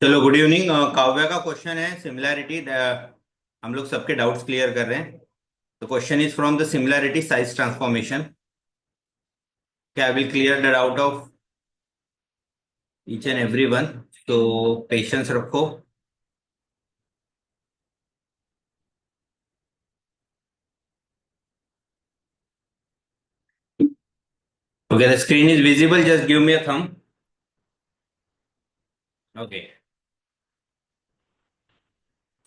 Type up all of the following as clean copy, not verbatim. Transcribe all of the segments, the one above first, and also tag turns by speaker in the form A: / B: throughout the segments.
A: चलो good evening. Kavya का question है सिमिलैरिटी। हम लोग सबके डाउट्स क्लियर कर रहे हैं। तो question is from the similarity size transformation. क्या I will clear the doubt of each and every one. तो पेशेंस रखो। Okay, the screen is visible, just give me a thumb. Okay,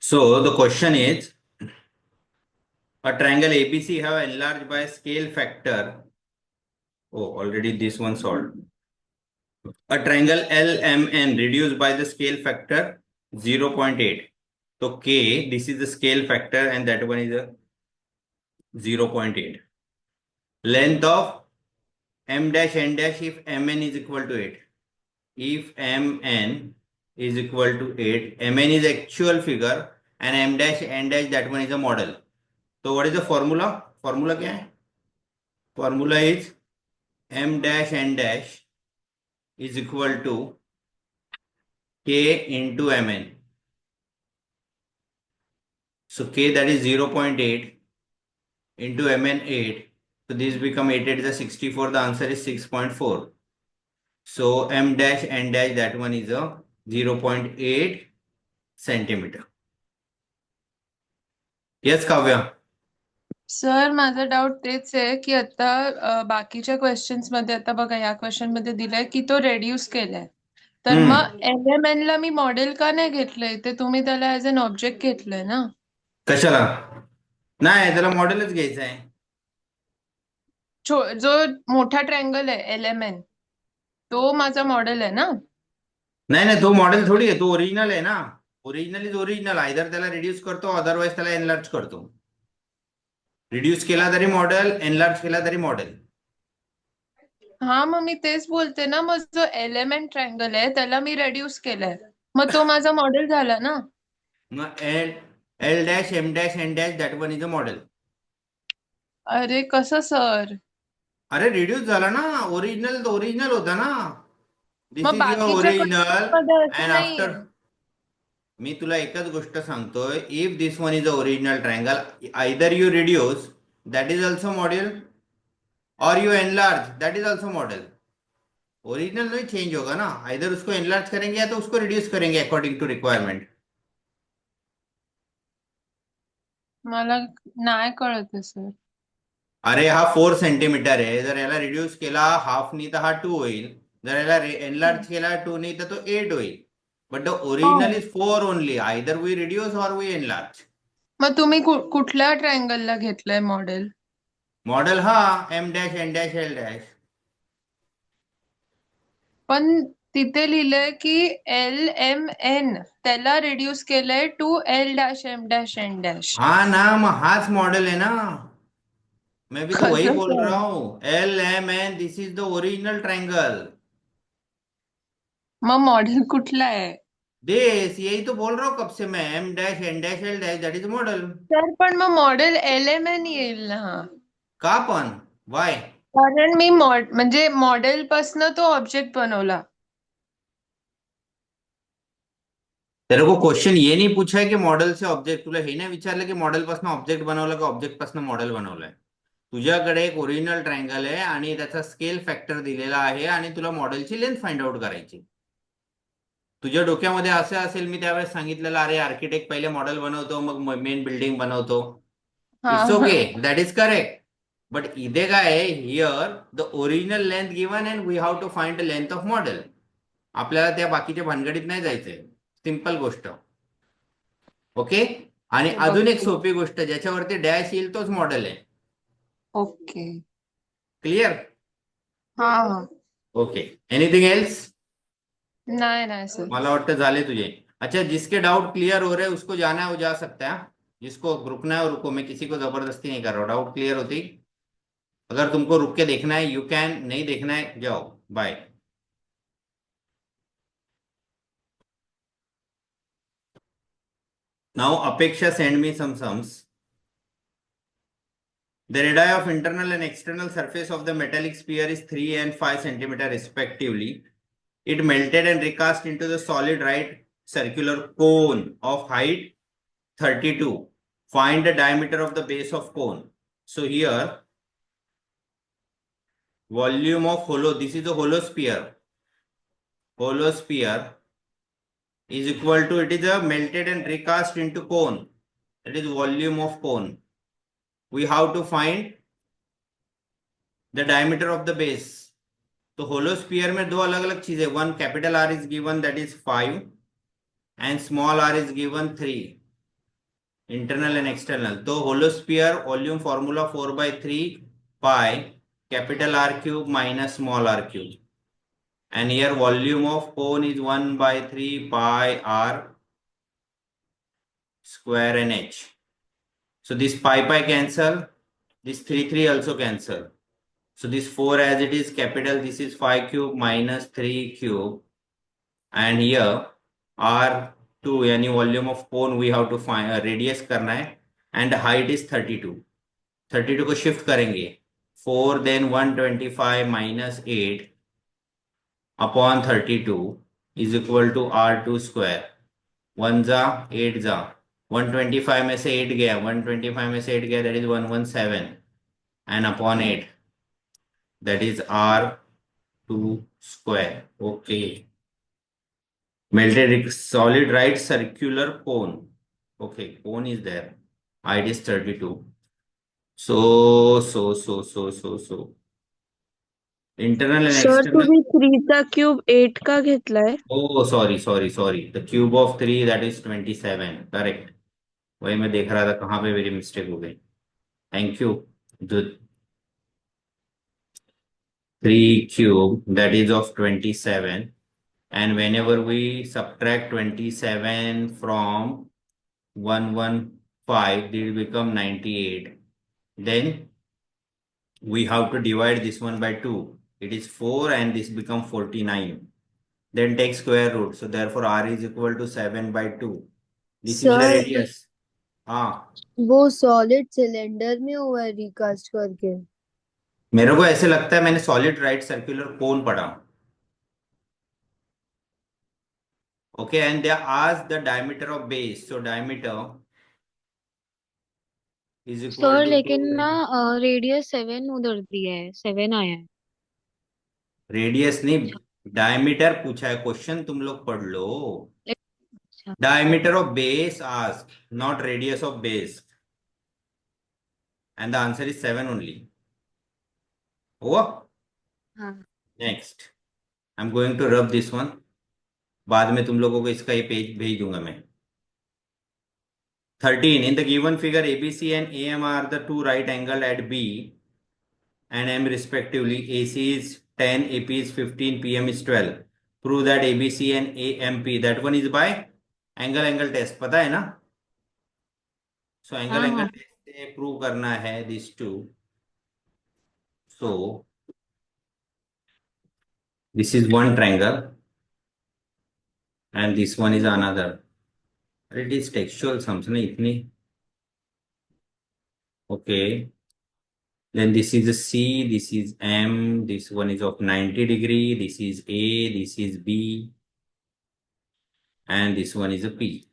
A: so the question is, a triangle ABC have enlarged by scale factor. Oh, already this one solved. A triangle LMN reduced by the scale factor 0.8. So K, this is the scale factor and that one is a 0.8. Length of M dash N dash if Mn is equal to 8. If Mn is equal to 8, Mn is actual figure and M dash N dash that one is a model. So what is the formula? Formula क्या है? Formula is M dash N dash is equal to K into Mn. So K, that is 0.8 into Mn 8. So this become 8 is the 64. The answer is 6.4. So M dash N dash that one is a 0.8 centimeter. Yes, Kavya.
B: Sir माझा doubt तेच आहे की आता बाकीच्या questions मध्ये आता बघा या क्वेश्चन मध्ये दिलंय की तो रेड्यूस केलाय. तर मग एल ला मी मॉडेल का नाही घेतलंय? ते तुम्ही त्याला ऍज अन ऑब्जेक्ट घेतलंय ना.
A: कशाला? नाही, त्याला मॉडेलच घ्यायचं आहे.
B: जो मोठा ट्रायंगल आहे एल तो माझा मॉडेल आहे ना.
A: नाही नाही, तो मॉडेल थोडी आहे, तो ओरिजिनल आहे ना. Original is original. आयदर त्याला रिड्यूस करतो, अदरवाइज त्याला एनलार्ज करतो. रिड्यूस केला तरी मॉडेल, एनलार्ज केला तरी मॉडेल.
B: हा मग मी तेच बोलते ना. मग जो एल ट्रायंगल आहे त्याला मी रेड्यूस केलाय, मग तो माझा मॉडेल झाला ना.
A: मग L L dash M dash N dash that one is a model.
B: अरे कसं सर?
A: अरे रिड्यूस झाला ना. ओरिजिनल तो ओरिजिनल होता ना. दिस
B: मग
A: इज युअर
B: बाकीच्या
A: ओरिजिनल
B: क्वेश्चन मध्ये
A: अँड
B: असं नाहीये.
A: आफ्टर. मी तुला एकच गोष्ट सांगतोय, if this one is a original triangle, either you reduce that is also model और you enlarge that is also model. Original नहीं चेंज होगा ना. आइदर उसको एनलार्ज करेंगे या तो उसको रिड्यूस करेंगे अकॉर्डिंग टू रिक्वायरमेंट.
B: मला नाही कळत सर.
A: अरे हा 4 सेंटीमीटर आहे. जर याला रिड्यूस केला हाफ नी तर हा 2 होईल. जर याला एनलार्ज केला 2 नी तर तो 8 होईल. बट द ओरिजिनल
B: हो.
A: Is 4 only. Either we reduce और वी एनलार्ज.
B: मग तुम्ही कुठल्या ट्रायंगलला घेतलंय मॉडेल?
A: मॉडेल हा M dash N dash L dash.
B: पण तिथे लिहिलंय की LMN त्याला रिड्यूस केलंय टू L-M-N-.
A: हाँ ना, हाच मॉडल है ना. मैं भी तो वही
B: कसं
A: बोल
B: सर?
A: रहा हूँ. L M N, this is the original triangle.
B: मग मॉडेल कुठला आहे?
A: देश यही तो बोल रहा हूँ कब से मैं. M dash N dash L dash that is model.
B: Sir पण मग मॉडेल LMN येईल ना.
A: का पण? वाय?
B: कारण मी म्हणजे मॉडेल पासनं तो ऑब्जेक्ट बनवला.
A: तेरे को क्वेश्चन ये नहीं पूछा है की मॉडेल से ऑब्जेक्ट. तुला हे नाही विचारलं की मॉडेल पासून ऑब्जेक्ट बनवलं का ऑब्जेक्ट पासून मॉडेल बनवलंय. तुझ्याकडे एक ओरिजिनल ट्रायंगल आहे आणि त्याचा स्केल फॅक्टर दिलेला आहे आणि तुला मॉडेलची लेंथ फाइंड आउट करायची. तुझ्या डोक्यामध्ये असं असेल, मी त्यावेळेस सांगितलेलं, अरे आर्किटेक्ट पहिले मॉडेल बनवतो मग मेन बिल्डिंग बनवतो.
B: हा
A: इट्स
B: हा.
A: Okay, that is correct. But इथे काय आहे, here the original length given and we have to find the length of model. आपल्याला त्या बाकीच्या भानगडीत नाही जायचंय. सिंपल गोष्ट. ओके. आणि अजून एक
B: ओके.
A: सोपी गोष्ट, ज्याच्यावरती डॅश येईल तोच मॉडेल आहे.
B: ओके.
A: क्लियर?
B: हा हा.
A: ओके. Anything else?
B: नाही नाही सर.
A: मला वाटतं झाले तुझे. अच्छा, जिसके डाउट क्लियर हो रहे उसको जाना है वो जा सकता है. जिसको रुकना है वो रुको. मैं किसी को जबरदस्ती नहीं कर रहा हूँ. डाउट क्लियर होती, अगर तुमको रुक के देखना है यू कैन, नहीं देखना है जाओ. Bye. Now Apeksha send me some sums. The radii of internal and external surface of the metallic sphere is 3 and 5 centimeter respectively. It melted and recast into the solid, right? circular cone of height 32. Find the diameter of the base of cone. So here, volume of hollow, this is a hollow sphere. Hollow sphere is equal to, it is a melted and recast into cone. That is volume of cone. We have to find the diameter of the base. तो hollow sphere में दो अलग अलग चीजें, one capital R is given that is 5 and small R is given 3, internal and external. तो hollow sphere volume formula 4/3 pi capital R cube minus small R cube, and here volume of cone is 1/3 pi r square and h. So this pi cancel, this 3 also cancel. So this 4 as it is capital, this is 5 cube minus 3 cube, and here r2 यानी volume of cone we have to find, radius करना है, and height is 32. 32 को shift करेंगे 4, then 125 minus 8 upon 32 is equal to r2 square. 1 जा 8 जा, 125 में से 8 गया, 125 में से 8 गया, that is 117, and upon 8 that is r2 square. Okay. Melted solid right circular cone. Okay, cone is there. Height is 32. So. Internal and
B: sir
A: external.
B: तुम्ही 3 चा क्यूब 8 का घेतलाय.
A: Oh, sorry. The cube of 3, that is 27. Correct. वही मैं देख रहा था कहाँ पे मेरी मिस्टेक हो गई. Thank you. The 3 cube, that is of 27. And whenever we subtract 27 from 115, it will become 98. Then we have to divide this one by 2. It is 4 and this become 49. Then take square root. So therefore r is equal to 7/2. This is the
C: Sir,
A: radius. हाँ,
C: वो solid cylinder में हुआ है recast करके.
A: मेरे को ऐसे लगता है मैंने सॉलिड राइट सर्कुलर कोन पढ़ा. Okay, and they ask the diameter of base. So diameter is equal
D: sir
A: to
D: लेकिन
A: 2.
D: ना रेडियस 7 उधर दिया है, 7 आया है.
A: रेडियस नहीं, डायमीटर पूछा है क्वेश्चन, तुम लोग पढ़ लो.
D: अच्छा.
A: Diameter of base ask, not radius of base, and the answer is 7 only. Over.
D: हाँ.
A: Next, I'm going to rub this one. बाद में तुम लोगों को इसका ये पेज भेज दूंगा मैं. 13. In the given figure, ABC and AM are the two right angle at B and M respectively. AC is 10, AP is 15, PM is 12. Prove that ABC and AMP. That one is by angle test. पता है ना? So angle test से prove करना है these two. So this is one triangle and this one is another. It is textual sums ना इतनी. Okay. Then this is a C, this is M, this one is of 90 degree, this is A, this is B, and this one is a P.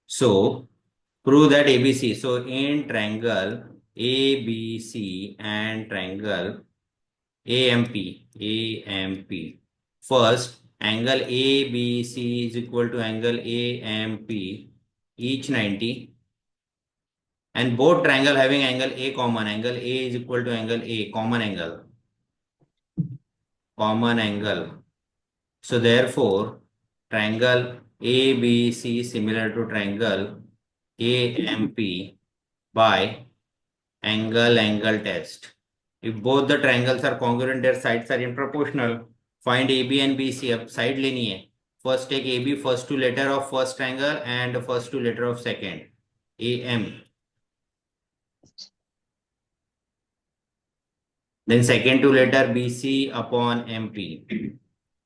A: So prove that ABC. So in triangle ABC and triangle AMP, first angle ABC is equal to angle AMP, each 90. And both triangle having angle A common, angle A is equal to angle A, common angle. So therefore, triangle ABC similar to triangle AMP by angle test. If both the triangles are congruent, their sides are in proportional. Find AB and BC. अब side लेनी है. First take AB, first two letter of first triangle and first two letter of second. AM. Then second two letter BC upon MP.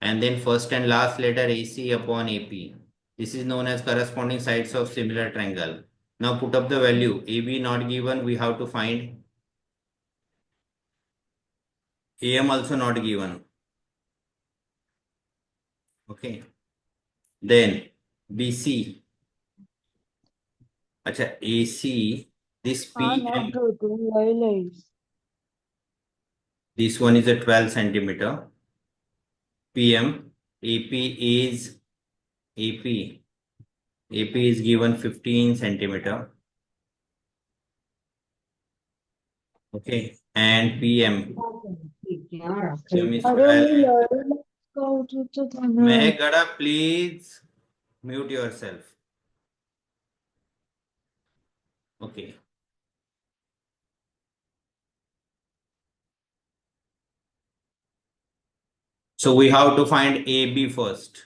A: And then first and last letter AC upon AP. This is known as corresponding sides of similar triangle. Now put up the value. AB not given, we have to find. AM also not given. Okay. Then BC. अच्छा, AC, this PM, this one is a 12 centimeter. PM, AP is given 15 centimeter. Okay, and PM is 12. Mehak Gada, please mute yourself. Okay. So we have to find AB first.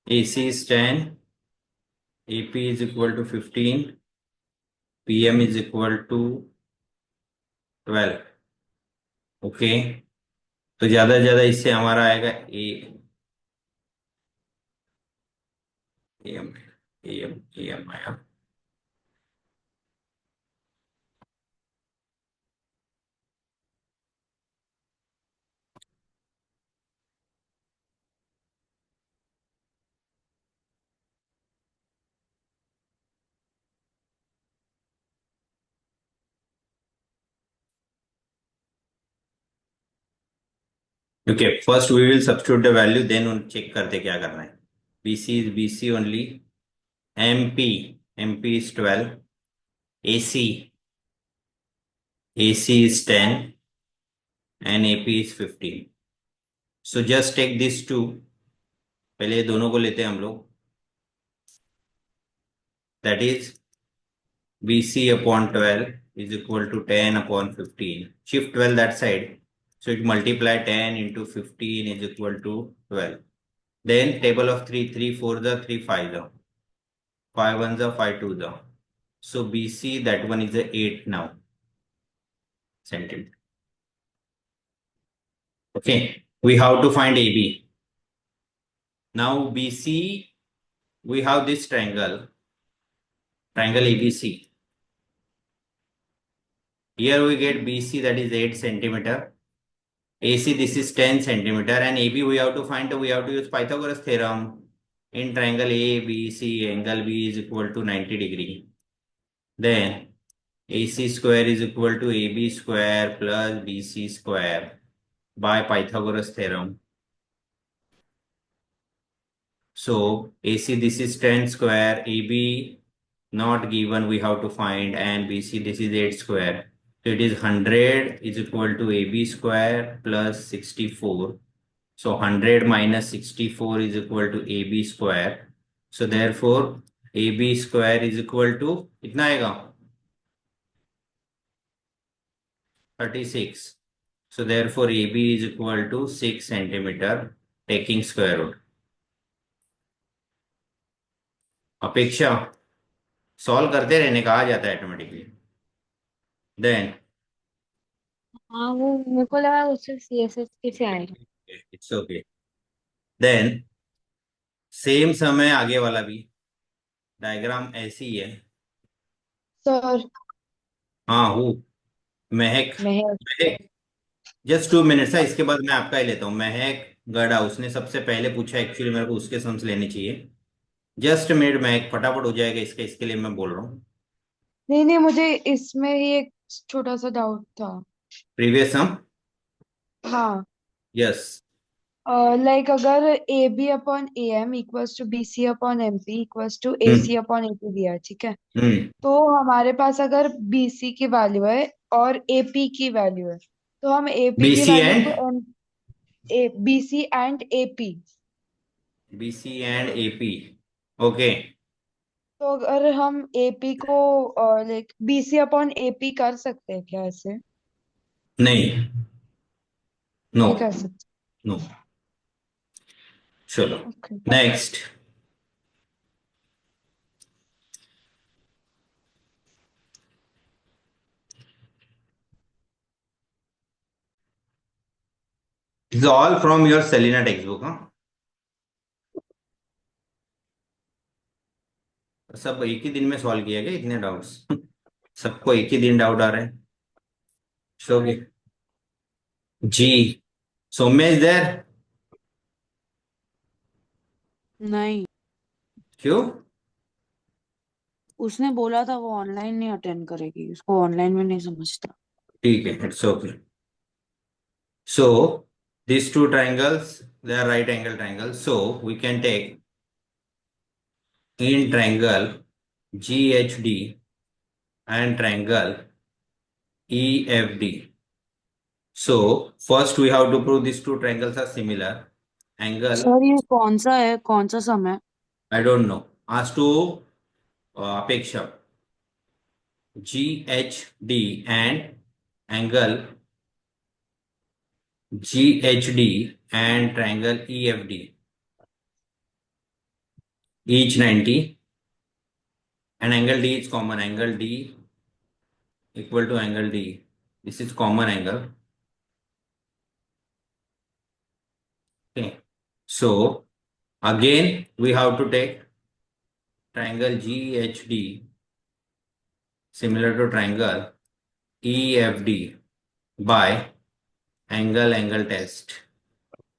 A: AC is 10, AP is equal to 15, PM is equal to 12. Okay, तो ज्यादा से ज्यादा इससे हमारा आएगा M M आया। Okay, first we will substitute the value, then check करते क्या करना है। BC is BC only. MP is 12. AC is 10 and AP is 15. So just take these two. पहले ये दोनों को लेते हैं हम लोग. That is BC upon 12 is equal to 10 upon 15. Shift 12 that side. So it multiply 10 into 15 is equal to 12. Then table of 3, 3 4 the 3 5 the 5 1 the 5 2 the. So BC, that one is the 8 now centimeter. Okay, we have to find AB. Now BC, we have this triangle ABC. Here we get BC, that is 8 centimeter. AC, this is 10 centimeter, and AB we have to find, we have to use Pythagoras theorem. In triangle ABC, angle B is equal to 90 degree. Then AC square is equal to AB square plus BC square by Pythagoras theorem. So AC, this is 10 square, AB not given, we have to find, and BC, this is 8 square. So it is 100 is equal to AB square plus 64. So 100 minus 64 is equal to AB square. So therefore AB square is equal to कितना आएगा? 36. So therefore AB is equal to 6 centimeter, taking square root. अपेक्षा solve करते रहने का आ जाता है automatically. Then
D: हाँ वो मेरे को लगा उससे CSS के से आएगा.
A: It's okay. देन सेम समय आगे वाला भी डायग्राम ऐसी ही है.
C: सर
A: हाँ हूँ महक. जस्ट 2 मिनट्स है, इसके बाद मैं आपका ही लेता हूँ. महक गड़ा, उसने सबसे पहले पूछा, एक्चुअली मेरे को उसके सम्स लेने चाहिए. जस्ट मिनट महक, फटाफट हो जाएगा इसके लिए मैं बोल रहा हूँ.
C: नहीं मुझे इसमें ही एक छोटा सा डाउट था.
A: Previous sum.
C: हाँ,
A: यस.
C: लाइक अगर A B upon A M equals to B C upon M P equals to A C upon A P दिया है, ठीक है. तो हमारे पास अगर बी सी की वैल्यू है और ए पी की वैल्यू है, तो हम ए पी की
A: BC
C: वैल्यू
A: and
C: को M B C and A P.
A: BC and AP. Okay.
C: तो अगर हम ए पी को like B C upon A P कर सकते हैं क्या ऐसे?
A: नहीं, नो
C: नहीं कर सकते.
A: नो. चलो
C: okay.
A: Next. This is all from your Selena textbook. हाँ, सब एक ही दिन में सॉल्व किया गया इतने डाउट्स? सबको एक ही दिन डाउट आ रहे हैं. शोगे जी. Soumya is there?
E: नहीं,
A: क्यों?
E: उसने बोला था वो ऑनलाइन नहीं अटेंड करेगी, उसको ऑनलाइन में नहीं समझता।
A: ठीक है, it's okay. So these two triangles, they are right angle triangles. So we can take in triangle GHD and triangle EFD. So first we have to prove these two triangles are similar. Angle,
E: sir ये कौन सा है, कौन सा समय?
A: I don't know. As to Apeksha, GHD and angle GHD and triangle EFD, each 90, and angle D is common. Angle D equal to angle D. This is common angle. Okay. So again we have to take triangle GHD similar to triangle EFD by angle test.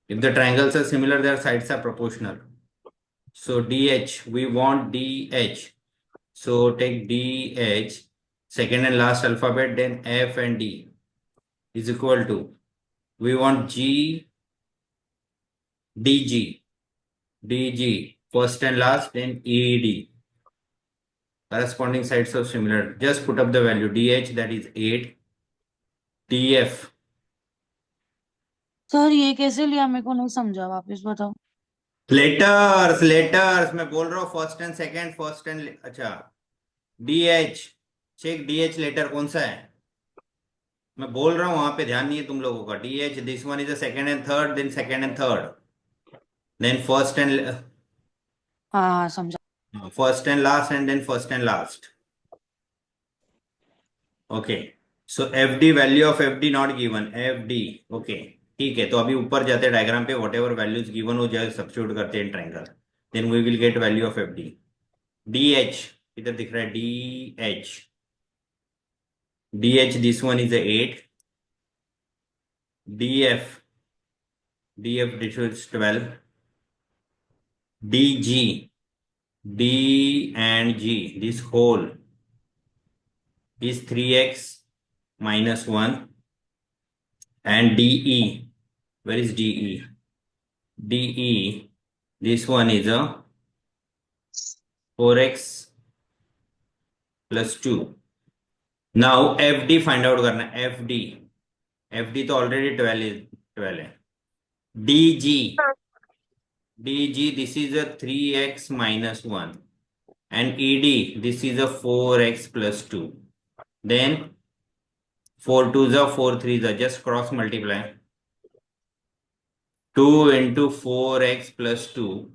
A: If the triangles are similar, their sides are proportional. So DH, we want DH. So take DH, second and last alphabet, then F and D is equal to, we want G, DG, first and last, then ED. Corresponding sides are similar. Just put up the value. DH, that is 8. DF.
E: Sir ये कैसे लिया, मेरे को नहीं समझा, वापस बताओ।
A: Letters मैं बोल रहा हूँ first and second, first and, अच्छा DH, चेक DH लेटर कौन सा है, मैं बोल रहा हूँ वहां पे ध्यान नहीं है तुम लोगों का। DH, this one is second and third, then second and third, then first and,
E: हाँ हाँ समझा।
A: First and last, and then first and last. Okay, so FD, value of FD not given, FD। Okay ठीक है, तो अभी ऊपर जाते हैं डायग्राम पे, वट एवर वैल्यूज गिवन हो जाए सब्स्टिट्यूट करते हैं triangle, then we will get value of FD। DH इधर दिख रहा है, DH this one is 8, DF this is 12, DG, D and G, this whole is 3x minus 1, and DE, where is DE? DE, this one is a 4x plus 2. Now FD find out करना है, FD तो already 12 है। DG, this is a 3x minus 1, and ED, this is a 4x plus 2. Then 4 2s are 4 3s are, just cross multiply. 2 into 4x plus 2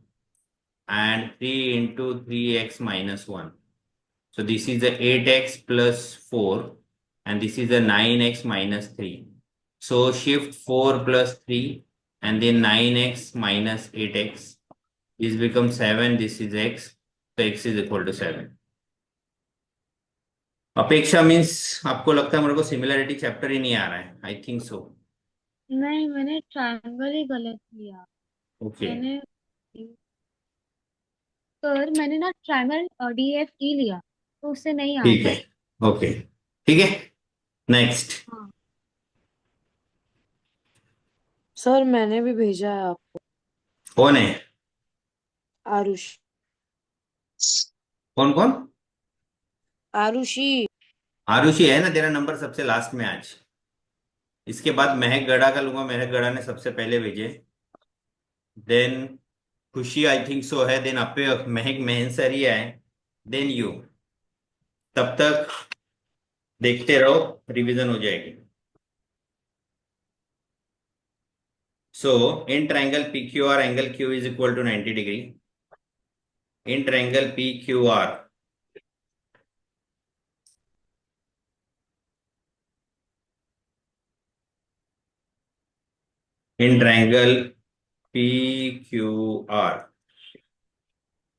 A: and 3 into 3x minus 1. So this is a 8x plus 4 and this is a 9x minus 3. So shift 4 plus 3 and then 9x minus 8x. This becomes 7, this is x. So x is equal to 7. अपेक्षा means आपको लगता है मेरे को similarity chapter ही नहीं आ रहा है, I think so.
D: नहीं, मैंने ट्रायंगल ही गलत लिया।
A: ओके
D: मैंने सर मैंने ना ट्रायंगल DFE लिया तो उससे नहीं
A: ठीक
D: आता।
A: है, ओके ठीक है, नेक्स्ट।
D: हाँ
E: सर मैंने भी भेजा है आपको।
A: कौन है?
E: आरुष।
A: कौन कौन?
E: आरुषि।
A: आरुषि है ना, तेरा नंबर सबसे लास्ट में आज। इसके बाद महक गड़ा का लूंगा, महक गड़ा ने सबसे पहले भेजे, देन खुशी आई थिंक सो है, देन अपे महक मेहनसरिया है, देन यू। तब तक देखते रहो, रिवीजन हो जाएगी। So in triangle PQR angle Q is equal to 90 degree. In triangle PQR in triangle PQR,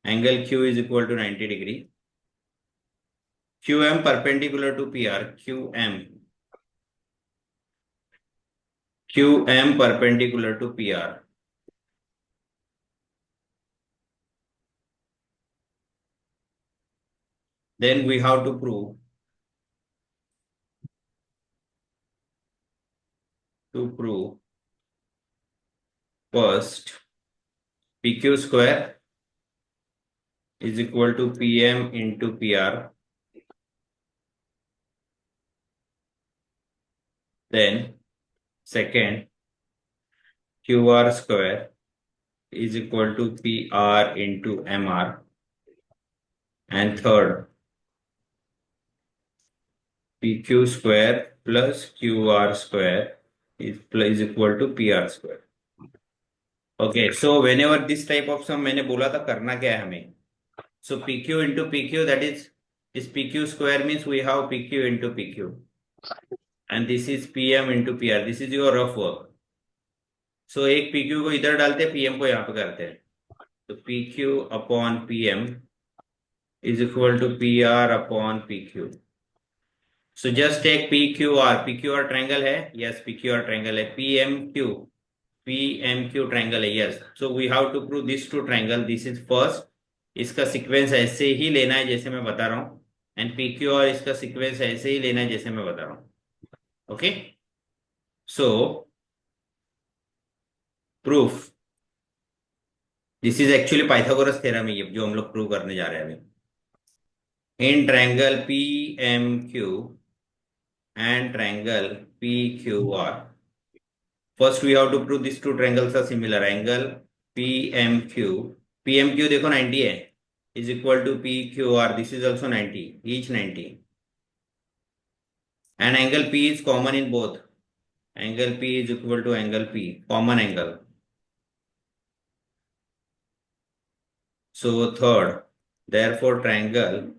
A: angle Q is equal to 90 degree. QM perpendicular to PR, QM QM perpendicular to PR. Then we have to prove first PQ square is equal to PM into PR. Then second, QR square is equal to PR into MR. And third, PQ square plus QR square is equal to PR square. Okay, so whenever this type of sum मैंने बोला था करना क्या है हमें. So PQ into PQ, that is PQ square means we have PQ into PQ. And this is PM into PR. This is your rough work. So एक PQ को इधर डालते हैं, PM को यहाँ पे करते हैं. तो PQ upon PM is equal to PR upon PQ. So just take PQR. PQR triangle है? Yes, PQR triangle है. PMQ triangle है. Yes. So we have to prove these two triangle. This is first. इसका sequence ऐसे ही लेना है जैसे मैं बता रहा हूँ. एंड PQR इसका सीक्वेंस ऐसे ही लेना है जैसे मैं बता रहा हूँ. Okay. So proof. This is actually Pythagoras theorem है जो हम लोग प्रूव करने जा रहे हैं अभी. In triangle PMQ and triangle PQR. First we have to prove these two triangles are similar. Angle PMQ देखो 90 है, is equal to PQR. This is also 90, each 90. And angle P is common in both. Angle P is equal to angle P, common angle. So third, therefore triangle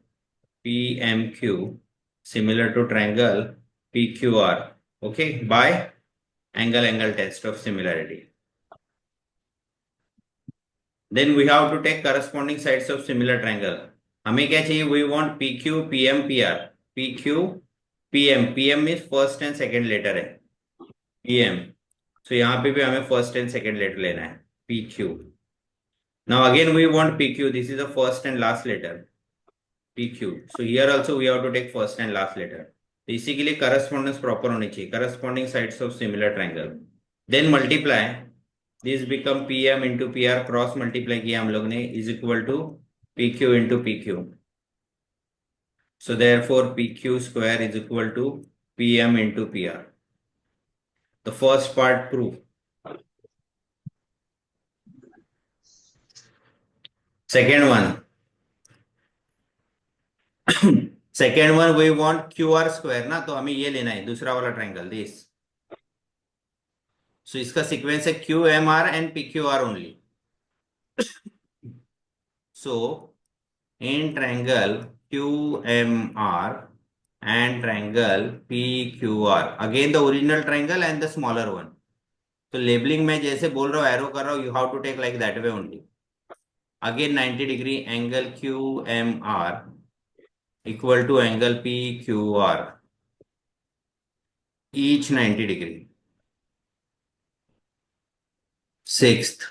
A: PMQ similar to triangle PQR, okay, by angle test of similarity. Then we have to take corresponding sides of similar triangle. हमें क्या चाहिए? We want PQ, PM, PR. PQ, PM. PM is first and second letter है. PM. So यहाँ पे भी हमें first and second letter लेना है. PQ. Now again we want PQ. This is the first and last letter. PQ. So here also we have to take first and last letter. तो इसी के लिए correspondence proper होनी चाहिए. Corresponding sides of similar triangle. Then multiply. This become PM into PR, cross multiply किया हम लोग ने, is equal to PQ into PQ. So therefore PQ square is equal to PM into PR. The first part proof. Second one. Second one we want QR square ना, तो हमें ये लेना है दूसरा वाला triangle this. So इसका sequence है QMR and PQR only. So in triangle QMR and triangle PQR, again the original triangle and the smaller one. So labeling में जैसे बोल रहा हूँ arrow कर रहा हूँ, you have to take like that way only. Again 90 degree angle QMR equal to angle PQR, each 90 degree. Sixth,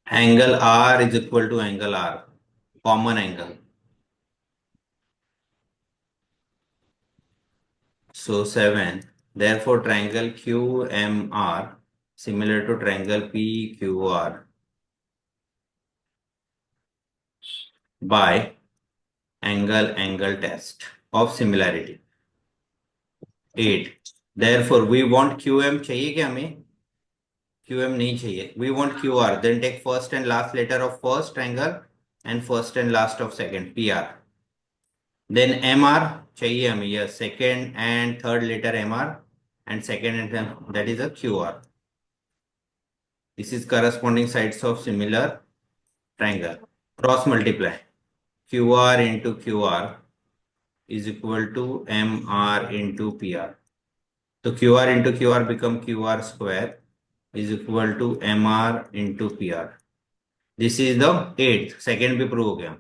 A: angle R is equal to angle R, common angle. So 7, therefore triangle QMR similar to triangle PQR by angle test of similarity. 8, therefore we want QM चाहिए क्या हमें? QM नहीं चाहिए. We want QR. Then take first and last letter of first triangle and first and last of second, PR. Then MR चाहिए हमें, yes, second and third letter MR and second and that is a QR. This is corresponding sides of similar triangle. Cross multiply. QR into QR is equal to MR into PR. So QR into QR become QR square is equal to MR into PR. This is the 8th. Second भी prove हो गया.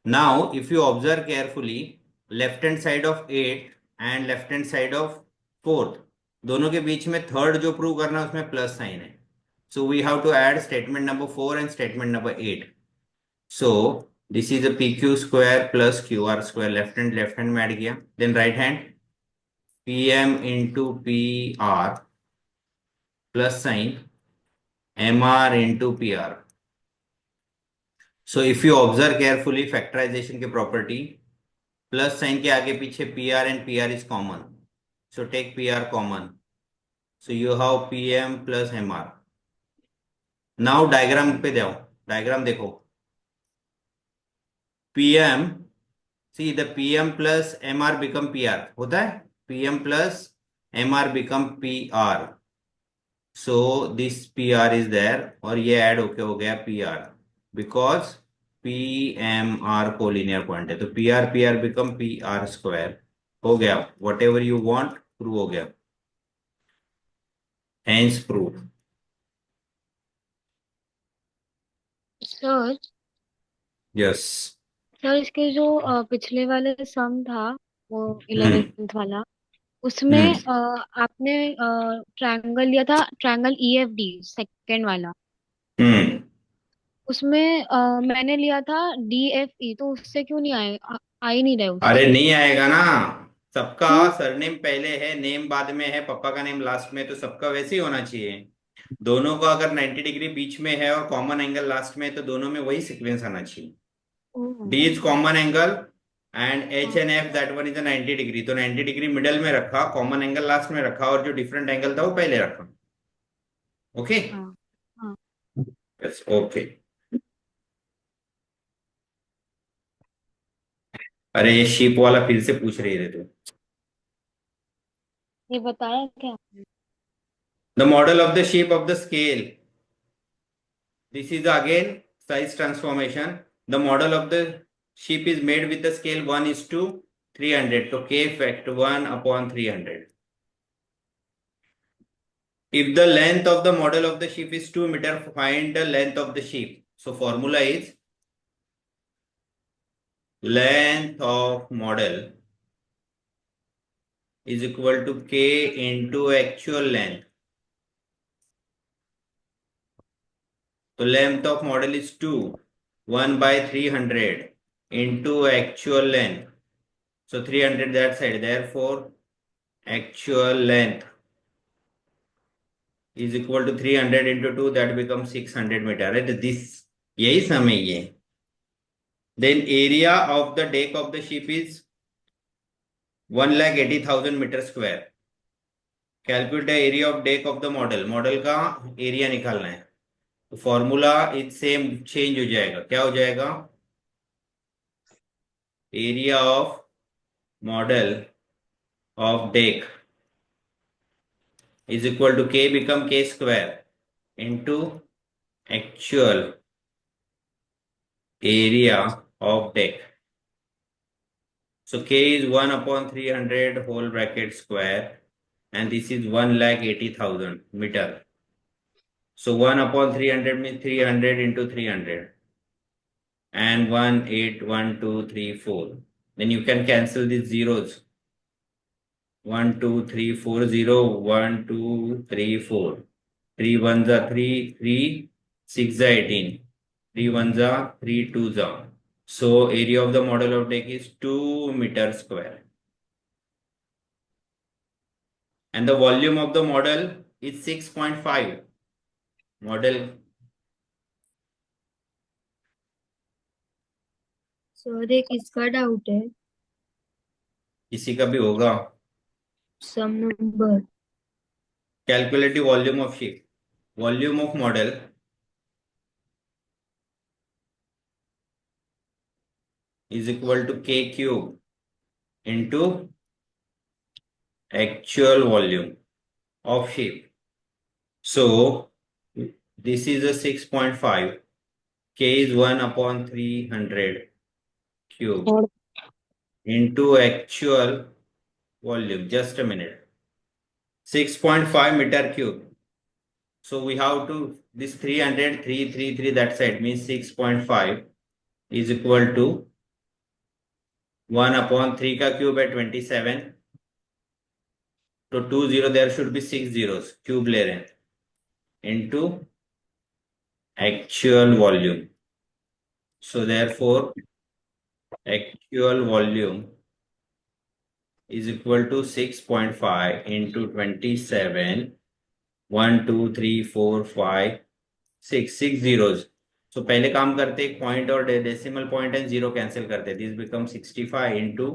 A: Now if you observe carefully, left hand side of 8 and left hand side of 4th, दोनों के बीच में third जो prove करना है उसमें प्लस साइन है. So we have to add statement number 4 and statement number 8. So this is a PQ square plus QR square. Left hand में add किया. Then right hand PM into PR plus sign MR into PR. So if you observe carefully factorization के property, plus sign के आगे पीछे PR and PR is common. So take PR common. So you have PM plus MR. Now diagram पे जाओ. Diagram देखो. PM, see the PM plus MR become PR. होता है? PM plus MR become PR. So this PR is there और ये add होके हो गया PR. Because PMR collinear point है तो PR PR become PR square हो गया. Whatever you want prove हो गया. Hence proof.
D: Sir
A: Yes.
D: Sir इसके जो पिछले वाले सम था वो
A: हम्म
D: 11th वाला उसमें आपने ट्रायंगल लिया था, ट्रायंगल EFD सेकंड वाला.
A: हम्म
D: उसमें मैंने लिया था DFE, तो उससे क्यों नहीं आए, आ ही नहीं रहे
A: अरे
D: उससे.
A: नहीं आएगा ना. सबका
D: क्यों?
A: सरनेम पहले है, नेम बाद में है, पापा का नेम लास्ट में, तो सबका वैसे ही होना चाहिए. दोनों का अगर 90 डिग्री बीच में है और कॉमन एंगल लास्ट में है तो दोनों में वही सीक्वेंस आना चाहिए.
D: Oh,
A: D is common angle and H
D: हाँ
A: and F that one is 90 degree. तो 90 डिग्री मिडल में रखा, कॉमन एंगल लास्ट में रखा और जो डिफरेंट एंगल था वो पहले रखा. ओके.
D: हाँ हाँ.
A: Yes okay. अरे ये शिप वाला फिर से पूछ रही है तू.
D: ये बताया क्या आपने?
A: The model of the shape of the scale. This is again size transformation. The model of the ship is made with the scale 1:300. So K factor 1 upon 300. If the length of the model of the ship is 2 meter, find the length of the ship. So formula is length of model is equal to K into actual length. So length of model is 2, 1/300 into actual length. So 300 that side. Therefore, actual length is equal to 300 into 2, that becomes 600 meter. Right? This यही समय ये. Then area of the deck of the ship is 1,80,000 meter square. Calculate the area of deck of the model. Model का area निकालना है. तो formula is same change हो जाएगा. क्या हो जाएगा? Area of model of deck is equal to K become K square into actual area of deck. So K is 1/300 whole bracket square and this is 1,80,000 meter. So 1/300 means 300 into 300 and 1, 8, 1, 2, 3, 4. Then you can cancel these zeros. 1, 2, 3, 4, 0, 1, 2, 3, 4. 3 1s are 3, 3, 6 are 18. 3 1s are 3 2s are. So area of the model of deck is 2 meter square. And the volume of the model is 6.5. Model.
D: Sir एक इसका doubt है.
A: किसी का भी होगा.
D: सम number.
A: Calculate the volume of ship. Volume of model is equal to K cube into actual volume of ship. So this is a 6.5. K is 1/300 cube into actual volume. Just a minute. 6.5 meter cube. So we have to this 300 333 that side means 6.5 is equal to 1/3 का cube है 27 तो 2 0 there should be 6 zeros cube ले रहे हैं into actual volume. So therefore actual volume is equal to 6.5 into 27. 1 2 3 4 5 6 zeros. So पहले काम करते एक पॉइंट और decimal point and zero cancel करते. This become 65 into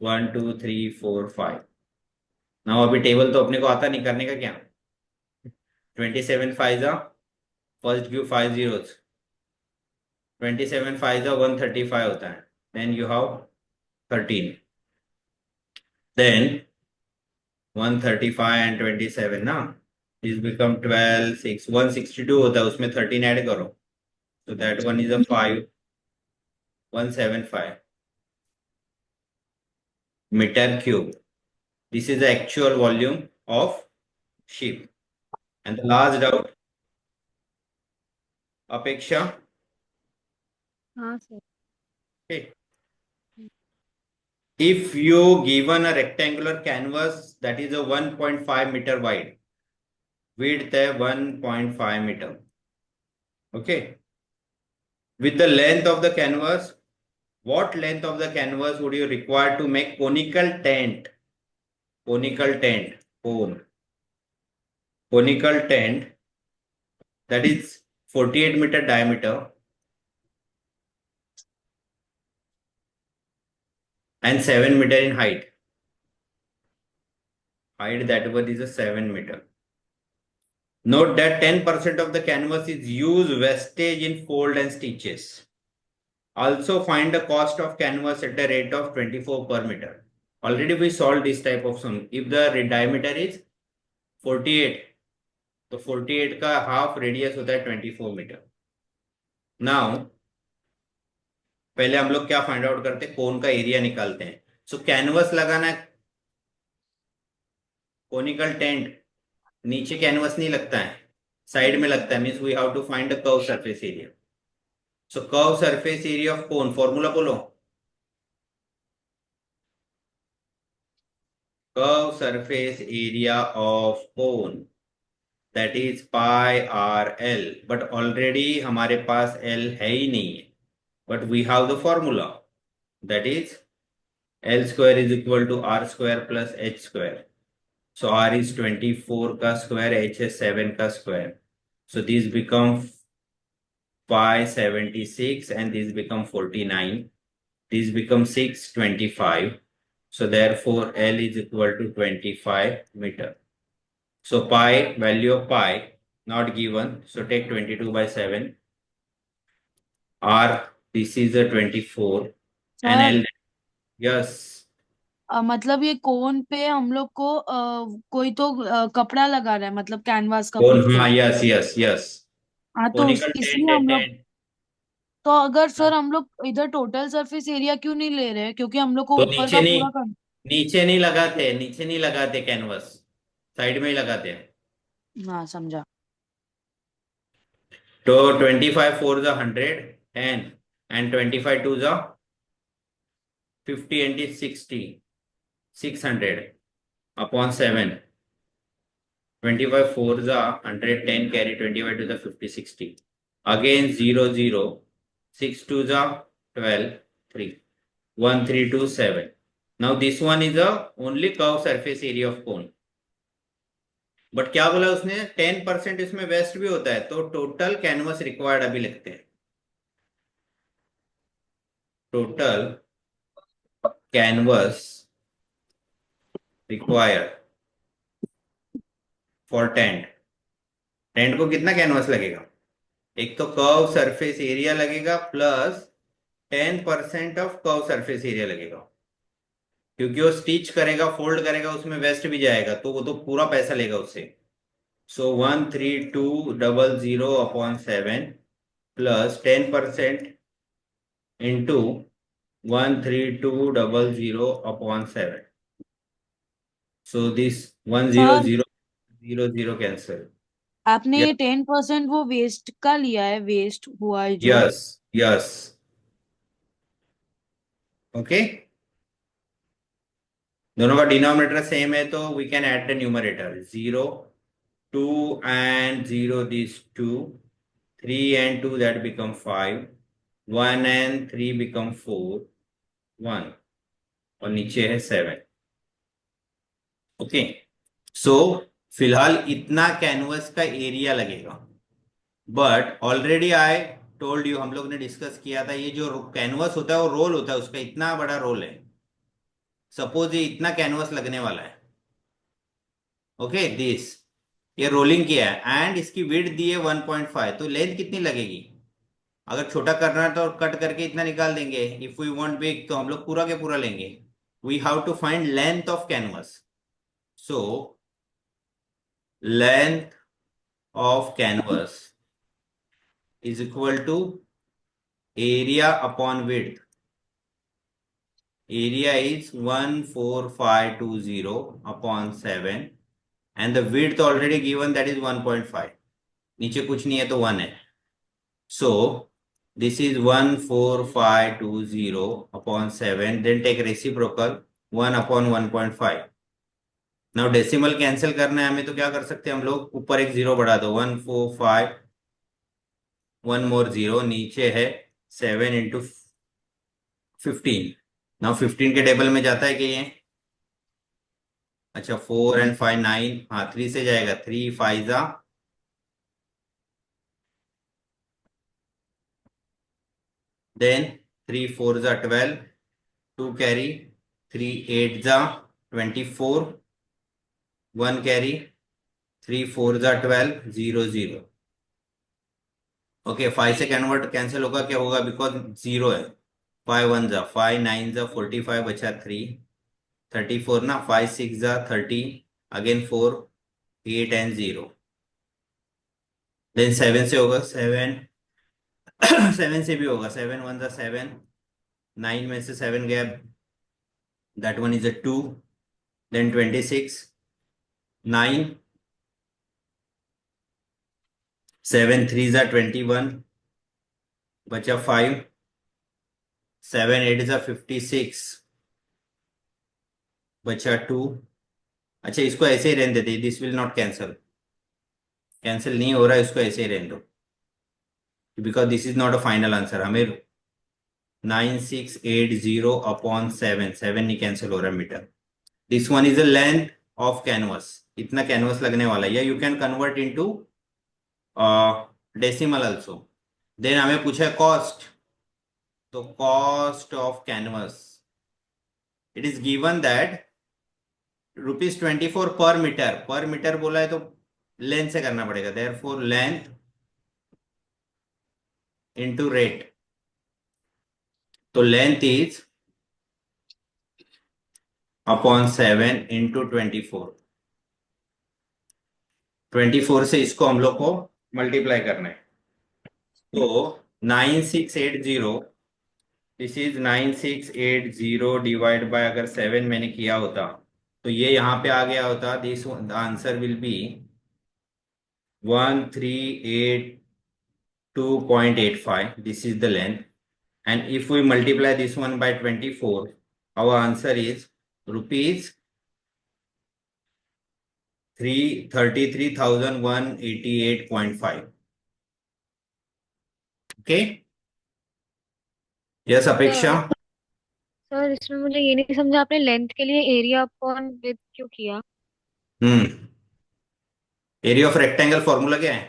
A: 1 2 3 4 5. नाउ अभी टेबल तो अपने को आता नहीं, करने का क्या. 27 5 जा फर्स्ट गिव 5 zeros. 27 5 जा 135 होता है. Then you have 13. Then 135 and 27 ना, दिस बिकम 12 6 162 होता है, उसमें 13 ऐड करो. So that one is a 5 175 meter cube. This is the actual volume of ship. And the last doubt, Apeksha.
D: हाँ sir.
A: Okay. If you given a rectangular canvas that is a 1.5 meter wide, width है 1.5 meter. Okay. With the length of the canvas, what length of the canvas would you require to make conical tent? Conical tent, conical tent that is 48 meter diameter and 7 meter in height. Height that one is a 7 meter. Note that 10% of the canvas is used wastage in fold and stitches. Also find the cost of canvas at the rate of 24 per meter. Already we solved this type of sum. If the diameter is 48, तो 48 का half radius होता है 24 metre. Now पहले हम लोग क्या find out करते हैं, कोन का एरिया निकालते हैं. सो कैनवस लगाना है, कोनिकल टेंट नीचे कैनवस नहीं लगता है, साइड में लगता है. Means we have to find the curve surface area. So curve surface area of cone, formula बोलो. Curve surface area of cone that is pi r l. But already हमारे पास एल है ही नहीं है, but we have the formula that is l square is equal to r square plus h square. So r is 24 का square, h is 7 का square. So these become 576 and these become 49. These become 625. So therefore L is equal to 25 meter. So pi, value of pi not given. So take 22 by 7. R, this is a 24 and L, yes.
E: मतलब ये कोन पे हम लोग को कोई तो कपड़ा लगा रहा है, मतलब कैनवास का
A: Cone,
E: कुछ तो.
A: हाँ, yes, yes, yes.
E: हाँ तो
A: Conical tent
E: इसलिए
A: है
E: हम लोग,
A: 10.
E: तो अगर सर हम लोग इधर टोटल सरफेस एरिया क्यों नहीं ले रहे हैं, क्योंकि हम लोग को
A: तो
E: ऊपर का पूरा कर.
A: नीचे नहीं लगाते, नीचे नहीं लगाते कैनवस, साइड में ही लगाते हैं.
E: हाँ समझा.
A: तो 25 4 जा 100 10 and 25 2 जा 50 and 60 600 upon 7. 25 4 जा 100 10 carry 25 2 जा 50 60 again 0 0 6 2 जा 12 3 1 3 2 7. Now this one is a only curve surface area of cone. But क्या बोला उसने, 10% इसमें वेस्ट भी होता है. तो टोटल कैनवस रिक्वायर्ड अभी लिखते हैं. Total canvas required for tent. Tent को कितना कैनवस लगेगा, एक तो कर्व सरफेस एरिया लगेगा plus 10% of curve surface area लगेगा, क्योंकि वो स्टिच करेगा फोल्ड करेगा उसमें वेस्ट भी जाएगा, तो वो तो पूरा पैसा लेगा उससे. सो 13200 upon 7 plus 10% into 13200 upon 7. So this 100 cancel.
E: आपने ये 10% वो वेस्ट का लिया है, वेस्ट हुआ है जो.
A: Yes, yes. Okay. दोनों का डिनोमिनेटर सेम है तो we can add the numerator 0 2 and 0 these 2 3 and 2 that become 5 1 and 3 become 4 1 और नीचे है 7 ओके सो फिलहाल इतना कैनवस का एरिया लगेगा but already I told you हम लोग ने डिस्कस किया था ये जो कैनवस होता है वो रोल होता है उसका इतना बड़ा रोल है सपोज ये इतना कैनवस लगने वाला है ओके दिस ये रोलिंग किया है एंड इसकी विड्थ दी है 1.5 तो लेंथ कितनी लगेगी अगर छोटा करना है तो कट करके इतना निकाल देंगे इफ वी वांट बिग तो हम लोग पूरा के पूरा लेंगे we have to find length of canvas so length of canvas is equal to area upon width. Area is 14520 upon 7 and the width already given that is 1.5. नीचे कुछ नहीं है तो 1 है. So this is 14520 upon 7 then take reciprocal 1 upon 1.5. Now decimal cancel करना है हमें तो क्या कर सकते हैं हम लोग ऊपर एक 0 बढ़ा दो 145 1 more 0 नीचे है 7 into 15 नाउ 15 के टेबल में जाता है कि ये अच्छा 4 and 5 9 हाँ 3 से जाएगा 3 5 जा देन 3 4 जा 12 2 कैरी 3 8 जा 24 1 कैरी 3 4 जा 12 0 0 ओके 5 से कन्वर्ट कैंसिल होगा क्या होगा बिकॉज 0 है 5 1 जा 5 9 जा 45 बचा 3 34 ना 5 6 जा 30 अगेन 4 8 एंड 0 देन 7 से होगा 7 7 से भी होगा 7 1 जा 7 9 में से 7 गया that one is a 2 then 26 9 7 3 जा 21 बचा 5 7 8 जा 56 बचा 2 अच्छा इसको ऐसे ही रहने देते this will not cancel cancel नहीं हो रहा है इसको ऐसे ही रहने दो because this is not a final answer हमें 9680 अपॉन 7 7 नहीं कैंसिल हो रहा metre this one is the length of canvas इतना कैनवस लगने वाला है या you can convert into decimal also then हमें पूछा है कॉस्ट तो cost of canvas it is given that ₹24 per metre बोला है तो लेंथ से करना पड़ेगा देयरफॉर लेंथ इनटू रेट तो लेंथ इज अपॉन 7 इंटू 24 से इसको हम लोग को मल्टीप्लाई करना है तो 9680 दिस इज 9680 डिवाइड बाय अगर 7 मैंने किया होता तो ये यहाँ पे आ गया होता this answer will be 1382.85 this is the length and if we multiply this one by 24 our answer is rupees 33,188.5 okay yes अपेक्षा
D: सर इसमें मुझे ये नहीं समझा आपने लेंथ के लिए एरिया अपॉन विड्थ क्यों किया?
A: एरिया ऑफ रेक्टेंगल फॉर्मूला क्या है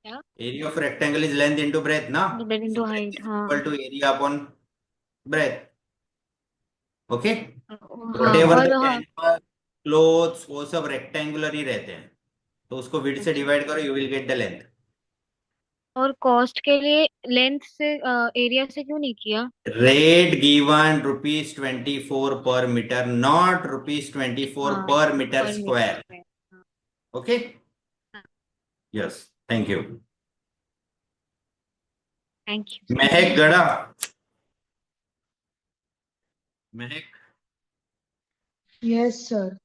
D: क्या?
A: Area of rectangle is length into breadth ना
D: ब्रेथ इनटू हाइट, हाँ
A: equal to area upon breadth okay
D: हाँ
A: व्हाटएवर
D: और
A: द
D: हाँ
A: कैनवस क्लोथ्स वो सब रेक्टेंगुलर ही रहते हैं तो उसको विड्थ से
D: अच्छा
A: डिवाइड करो you will get the length
D: और कॉस्ट के लिए लेंथ से एरिया से क्यों नहीं किया?
A: rate given ₹24 per meter not ₹24
D: हाँ
A: per meter
D: पर मीटर
A: square
D: स्क्वायर। हाँ
A: okay
D: हाँ,
A: yes thank you
D: thank you.
A: महक गड़ा महक
C: यस सर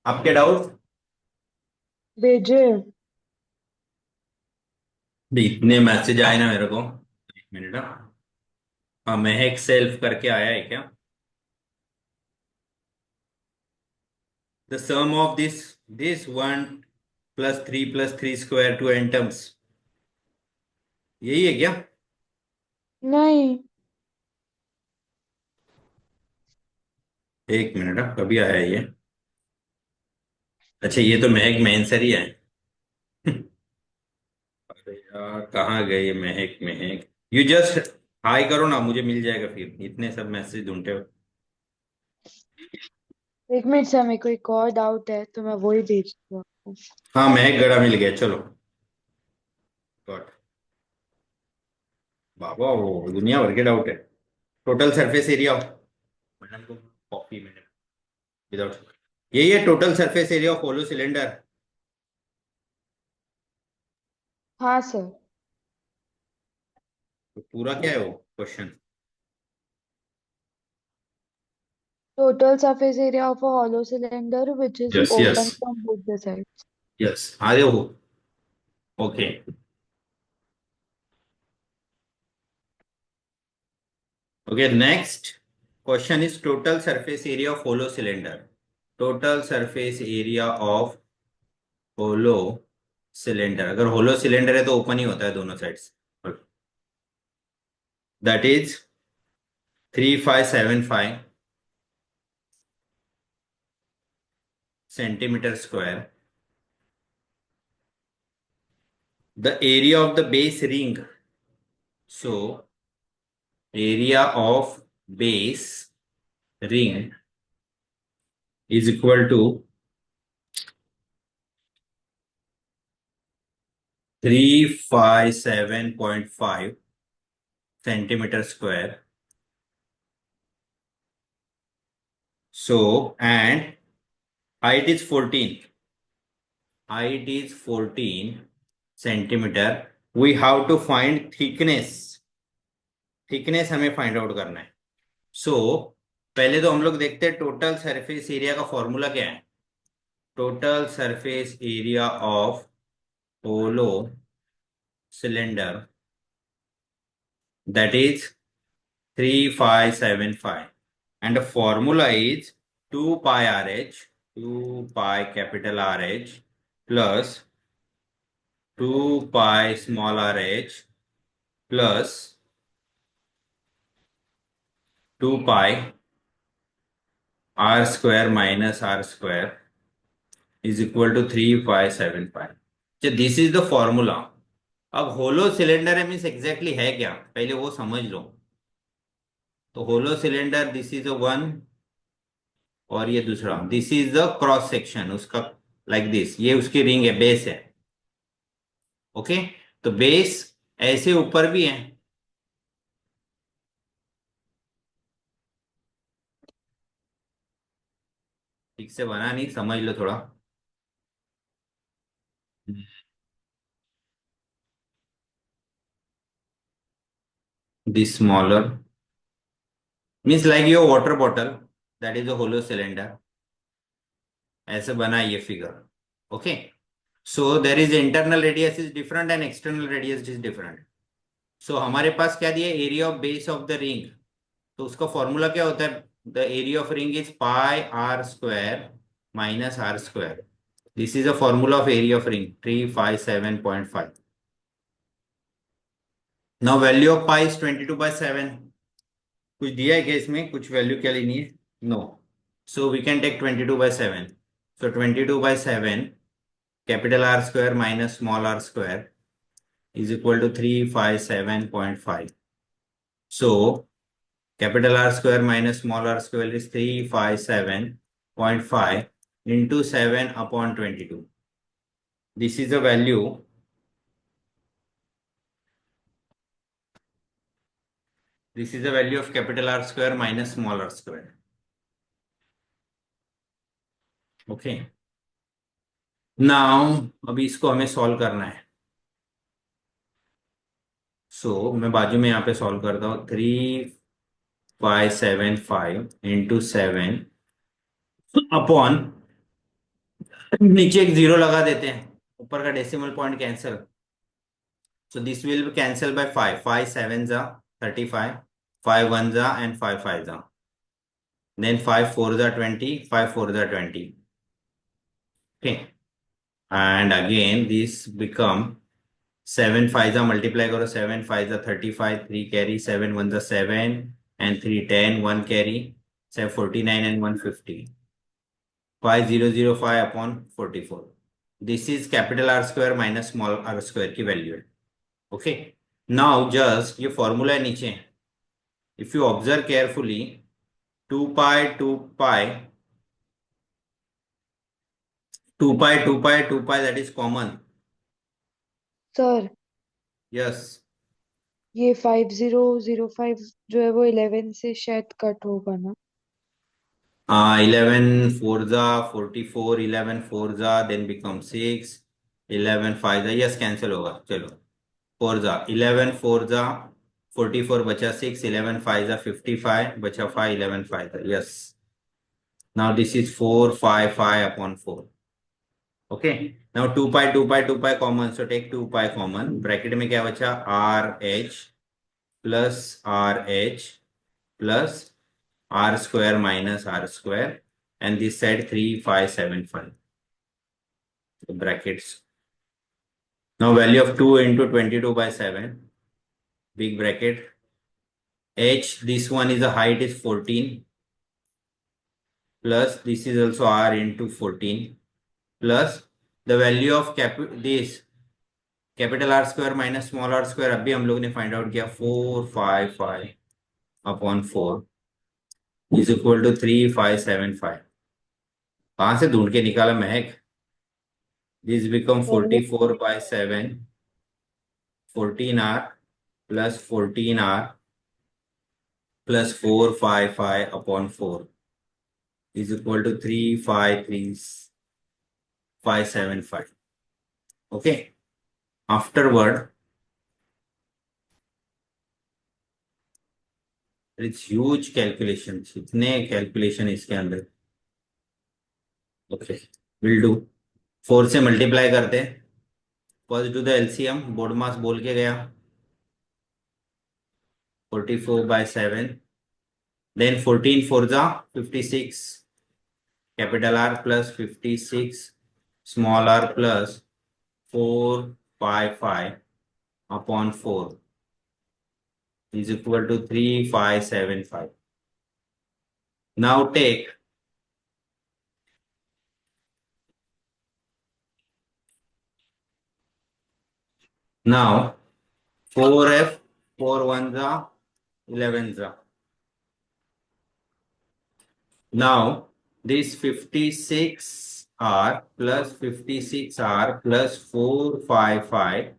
A: आपके डाउट
C: भेजे
A: इतने मैसेज आए ना मेरे को एक मिनट हाँ महक सेल्फ करके आया है क्या The sum of this 1 plus 3 square to n terms. यही है क्या?
C: नहीं,
A: एक मिनट, कभी आया ये? अच्छा, ये तो महक मैंसर ही है। अरे यार, कहाँ गए ये महक महक? यू जस्ट हाई करो ना, मुझे मिल जाएगा फिर, इतने सब मैसेज ढूंढते हो।
C: एक मिनट सर, मेरे को एक और डाउट है तो मैं वही भेजती हूँ आपको।
A: हाँ, महक गड़ा मिल गया, चलो। गॉट। बाबा, वो दुनिया भर के डाउट है। टोटल सरफेस एरिया मैडम को कॉपी मैंने विदाउट, यही है total surface area of hollow cylinder.
C: हाँ सर।
A: तो पूरा क्या है वो question?
C: Total surface area of a hollow cylinder which is
A: yes yes
C: open from both the sides.
A: Yes, आ रहे हो? Okay. Okay, next question is total surface area of hollow cylinder. Total surface area of hollow cylinder. अगर hollow cylinder है तो open ही होता है दोनों sides. That is 3575 centimeter square. The area of the base ring. So area of base ring is equal to 357.5 centimeter square. So, and height is 14. Height is 14 centimeter. We have to find thickness. Thickness हमें find out करना है. So, पहले तो हम लोग देखते हैं total surface area का फॉर्मूला क्या है. Total surface area of hollow cylinder, that is 3575, and the formula is 2 pi RH, 2 pi capital RH plus 2 pi small rh plus 2 pi r square minus r square is equal to 3575. So this is the formula. अब hollow cylinder है means exactly है क्या, पहले वो समझ लो. तो hollow cylinder, this is a one और ये दूसरा, this is the cross section उसका, लाइक दिस, ये उसकी रिंग है, बेस है. ओके, तो बेस ऐसे ऊपर भी है. ठीक से बना नहीं, समझ लो थोड़ा. This smaller means like your water bottle, that is a hollow cylinder. ऐसे बना ये figure. Okay, so there is internal radius is different and external radius is different. So हमारे पास क्या दिया, area of base of the ring. तो उसका formula क्या होता है, the area of ring is pi r square minus are square. This is a formula of area of ring 357.5. Now value of pi is 22/7. कुछ दिया है क्या इसमें, कुछ वैल्यू क्या लेनी है? No. So we can take 22/7. So 22/7 capital R square minus small r square is equal to 357.5. So capital R square minus small r square is 357.5 into 7 upon 22. This is the value. This is the value of capital R square minus small r square. Okay. Now अभी इसको हमें solve करना है. सो मैं बाजू में यहाँ पे सॉल्व करता हूँ. 3,575 into 7 अपॉन, नीचे एक जीरो लगा देते हैं, ऊपर का decimal point cancel. So this will be cancel bye 5. 5 7 जा 35, 5 1 जा एंड 5 5 जा, देन 5 4 जा 20, 5 4 जा 20. Okay, and again this become 7 5s multiply करो 7 5s 35 3 carry 7 1s 7 and 3 10 1 carry 7 49 and 150 5005 upon 44. This is capital R square minus small r square की value है. Okay, now just ये formula है नीचे. If you observe carefully, 2 pi 2 pi 2 pi 2 pi 2 pi that is common.
C: Sir
A: Yes.
C: ये 5005 जो है वो 11 से शायद कट होगा ना?
A: 11 4 44 11 4 then become 6 11 5 yes cancel होगा. चलो 4 11 4 44 बचा 6 11 5 55 बचा 5 11 5 yes. Now this is 4 5 5 upon 4. Okay, now 2 pi 2 pi 2 pi common, so take 2 pi common. Bracket में क्या बचा? RH plus RH plus R square minus R square, and this side 3 5 7 5. So brackets. Now value of 2 into 22 by 7, big bracket. H, this one is the height is 14, plus this is also R into 14, plus the value of this capital R square minus small r square अभी हम लोग ने find out किया 4 5 5 upon 4 is equal to 3 5 7 5. कहाँ से ढूंढ के निकाला महक? This become 44 by 7 14R plus 14R plus 4 5 5 upon 4 is equal to 3 5 3 5 7 5. Okay, afterward it's huge calculations. इतने calculation इसके अंदर. Okay, we'll do 4 से मल्टीप्लाई करते. First do the LCM. Board मास बोल के गया 44 by 7, then 14 4 56, capital R plus 56 small r plus 4 5 5 upon 4 is equal to 3 5 7 5. Now take now 4f 4 1 11. Now this 56R plus 56R plus 4 5 5.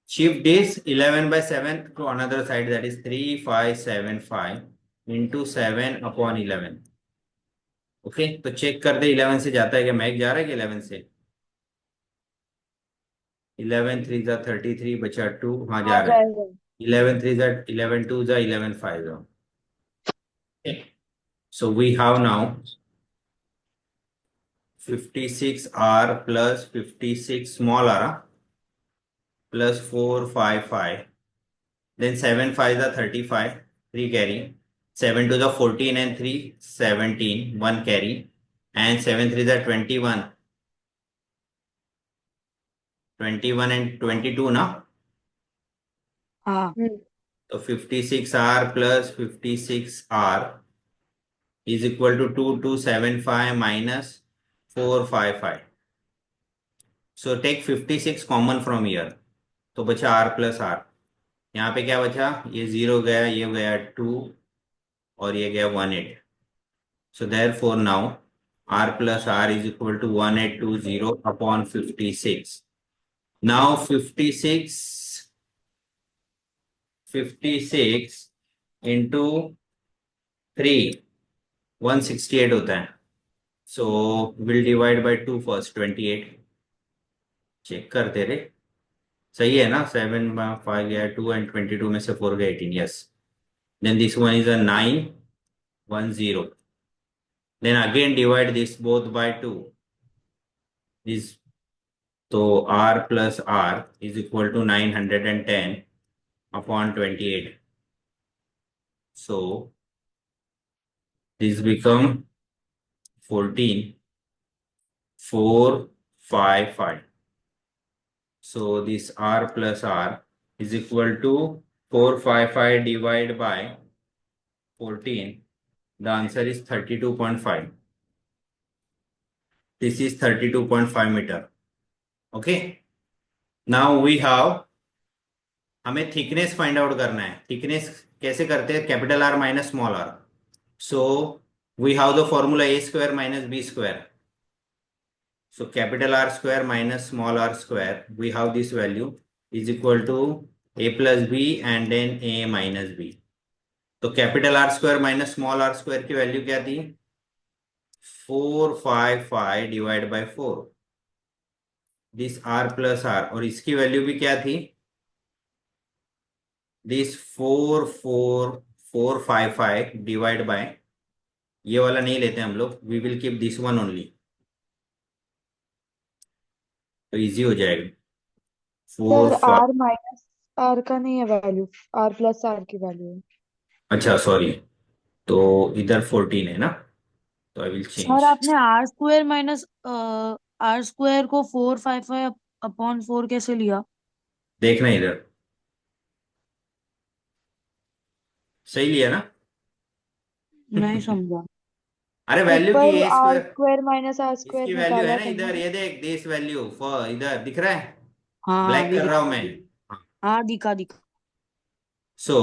A: Shift this 11 by 7 to another side, that is 3 5 7 5 into 7 upon 11. Okay, तो check कर दे 11 से जाता है क्या? Mac जा रहा है कि 11 से? 11 3 जा 33 बचा 2. हाँ जा रहा है. 11 3 जा 11 2 जा 11 5 जा. So we have now 56R plus 56 small r plus 4 5 5, then 7 5 are 35, 3 carry, 7 2 are 14 and 3 17, 1 carry, and 7 3 are 21, 21 and 22 ना.
E: हाँ.
A: तो 56R plus 56R is equal to 2275 minus 455. So take 56 common from here, तो बचा R plus R. यहाँ पे क्या बचा? ये 0 गया, ये गया 2 और ये गया 18. So therefore now R plus R is equal to 1820 upon 56. Now 56 into 3 168 होता है. So we'll divide by 2 first. 28. Check करते रे. सही है ना? 7 5 गया 2 and 22 में से 4 गया 18. Yes. Then this one is a 9 1 0. Then again divide this both by 2. This, so R plus R is equal to 910 upon 28. So this become 14 4 455. So this R plus R is equal to 455 divided by 14. The answer is 32.5. This is 32.5 meter. Okay. Now we have, हमें thickness find out करना है. Thickness कैसे करते हैं? Capital R minus small R. So we have the formula A square minus B square. So capital R square minus small r square, we have this value is equal to a plus b and then a minus b. तो capital R square minus small r square की value क्या थी? 455 divide by 4. This r plus r, और इसकी value भी क्या थी? This 44455 divide by, ये वाला नहीं लेते हम लोग, we will keep this one only, तो इजी हो जाएगा.
C: सर
A: 4
C: आर माइनस आर का नहीं है वैल्यू, आर प्लस आर की वैल्यू है.
A: अच्छा सॉरी, तो इधर 14 है ना, तो आई विल
E: सर
A: चेंज.
E: आपने R square minus are square को 455 अपॉन 4 कैसे लिया?
A: देखना इधर, सही लिया ना?
E: नहीं समझा.
A: अरे वैल्यू की
C: ऊपर
A: A
C: R
A: square,
C: square minus R
A: इसकी
C: स्क्वायर
A: वैल्यू है
C: निकाला
A: ना
C: था
A: इधर,
C: ना.
A: ये देख, दिस वैल्यू फॉर इधर दिख रहा है,
E: हाँ
A: ब्लैक
E: अभी
A: कर रहा हूं मैं.
E: हाँ दिखा दिखा.
A: सो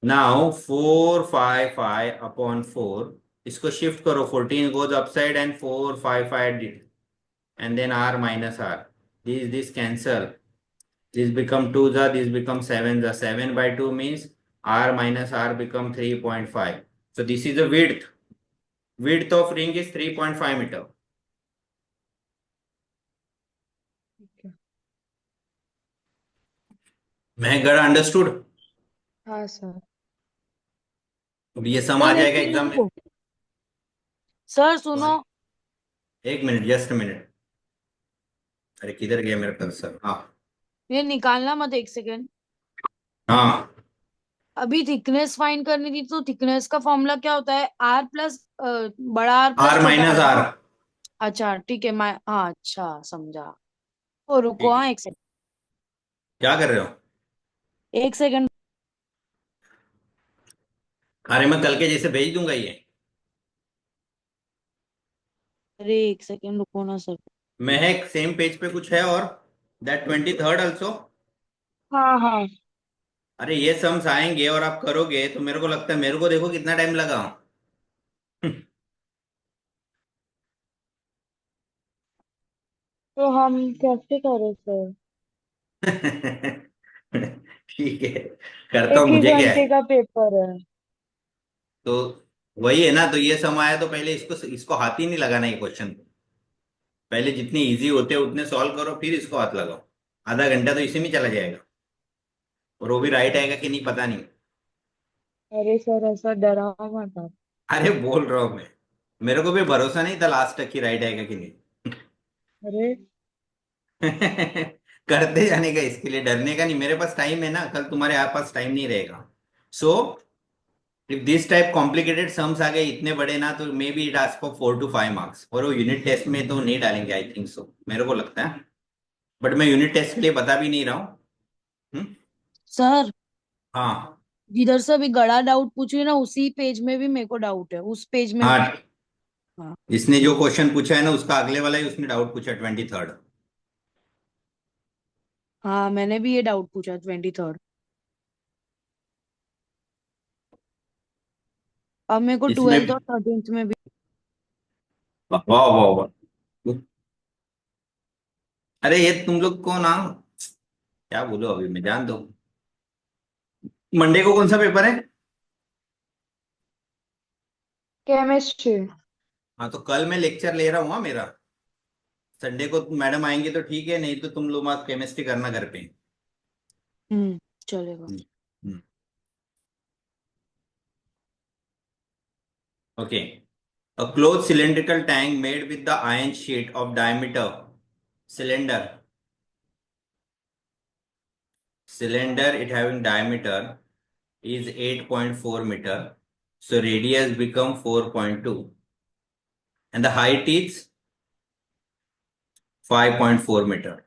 A: नाउ 455 अपॉन 4, इसको शिफ्ट करो, 14 goes upside and 455 and then r minus r. This cancel. This become 2 the, this become 7 the. 7 by 2 means r minus r become 3.5. So this is the width. Width of ring is 3.5 meter. मैं गड़ा understood.
C: हाँ sir.
A: अब ये सम आ
E: sir एक
A: जाएगा
E: minute
A: exam में.
E: रुको. Sir सुनो.
A: एक मिनट, जस्ट मिनट. अरे किधर गया मेरा कर्सर? हाँ
E: ये निकालना मत, एक सेकेंड.
A: हाँ,
E: अभी थिकनेस फाइंड करनी थी, तो थिकनेस का फॉर्मूला क्या होता है? आर प्लस बड़ा आर प्लस
A: r
E: छोटा
A: माइनस
E: आर.
A: r.
E: अच्छा ठीक है. मैं हाँ अच्छा समझा. तो रुको,
A: ठीक
E: हाँ
A: है.
E: एक सेकंड.
A: क्या कर रहे हो?
E: एक सेकंड.
A: अरे मैं कल के जैसे भेज दूंगा ये.
E: अरे एक सेकंड रुको ना सर.
A: महक सेम पेज पे कुछ है और दैट 23rd ऑल्सो.
C: हाँ हाँ.
A: अरे ये सम्स आएंगे और आप करोगे, तो मेरे को लगता है, मेरे को देखो कितना टाइम लगा.
C: तो हम कैसे करें सर?
A: ठीक है, करता हूँ,
C: एक ही
A: मुझे क्या
C: घंटे
A: है.
C: का पेपर है.
A: तो वही है ना, तो ये सम आया तो पहले इसको इसको हाथ ही नहीं लगाना ये क्वेश्चन. पहले जितने इजी होते हैं उतने सॉल्व करो, फिर इसको हाथ लगाओ. आधा घंटा तो इसी में चला जाएगा, और वो भी राइट आएगा कि नहीं पता नहीं.
C: अरे सर ऐसा डराओ मत आप.
A: अरे बोल रहा हूँ मैं, मेरे को भी भरोसा नहीं था लास्ट तक कि राइट आएगा कि नहीं.
C: अरे
A: करते जाने का, इसके लिए डरने का नहीं. मेरे पास टाइम है ना, कल तुम्हारे पास टाइम नहीं रहेगा. So if this type complicated sums आ गए इतने बड़े ना, तो maybe it ask for 4 to 5 marks, और वो यूनिट टेस्ट में तो नहीं डालेंगे आई थिंक सो, मेरे को लगता है. बट मैं यूनिट टेस्ट के लिए बता भी नहीं रहा हूँ.
E: सर
A: हाँ
E: जिधर से अभी गड़ा डाउट पूछी ना, उसी पेज में भी मेरे को डाउट है. उस पेज में
A: हाँ,
E: हाँ
A: इसने जो क्वेश्चन पूछा है ना, उसका अगले वाला ही उसने डाउट पूछा, 23rd.
E: हाँ मैंने भी ये डाउट पूछा 23rd. अब मेरे को
A: इसमें
E: 12th और 13th में भी.
A: वाह वाह वाह. अरे ये तुम लोग को ना, क्या बोलो अभी, मैं जान दो. मंडे को कौन सा पेपर है?
C: केमिस्ट्री.
A: हाँ तो कल मैं लेक्चर ले रहा हूँ. हाँ, मेरा संडे को मैडम आएंगे तो ठीक है, नहीं तो तुम लोग आप केमिस्ट्री करना घर पे.
E: चलेगा.
A: Okay. A closed cylindrical tank made with the iron sheet of diameter cylinder. Cylinder, it having diameter is 8.4 meter. So radius become 4.2. And the height is 5.4 meter.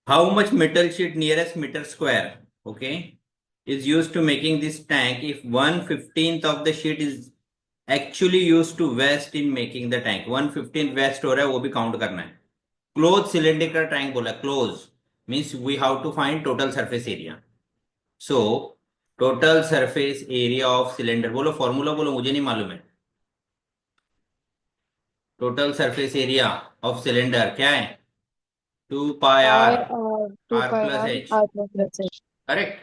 A: How much metal sheet nearest meter square, okay, is used to making this tank if 1/15th of the sheet is actually used to waste in making the tank? 1/15 waste हो रहा है, वो भी count करना है. Close cylindrical tank बोला, close means we have to find total surface area. So total surface area of cylinder, बोलो formula बोलो, मुझे नहीं मालूम है. Total surface area of cylinder क्या है? 2 pi r,
C: I two
A: r
C: pi
A: plus
C: r
A: h.
C: r plus h.
A: Correct.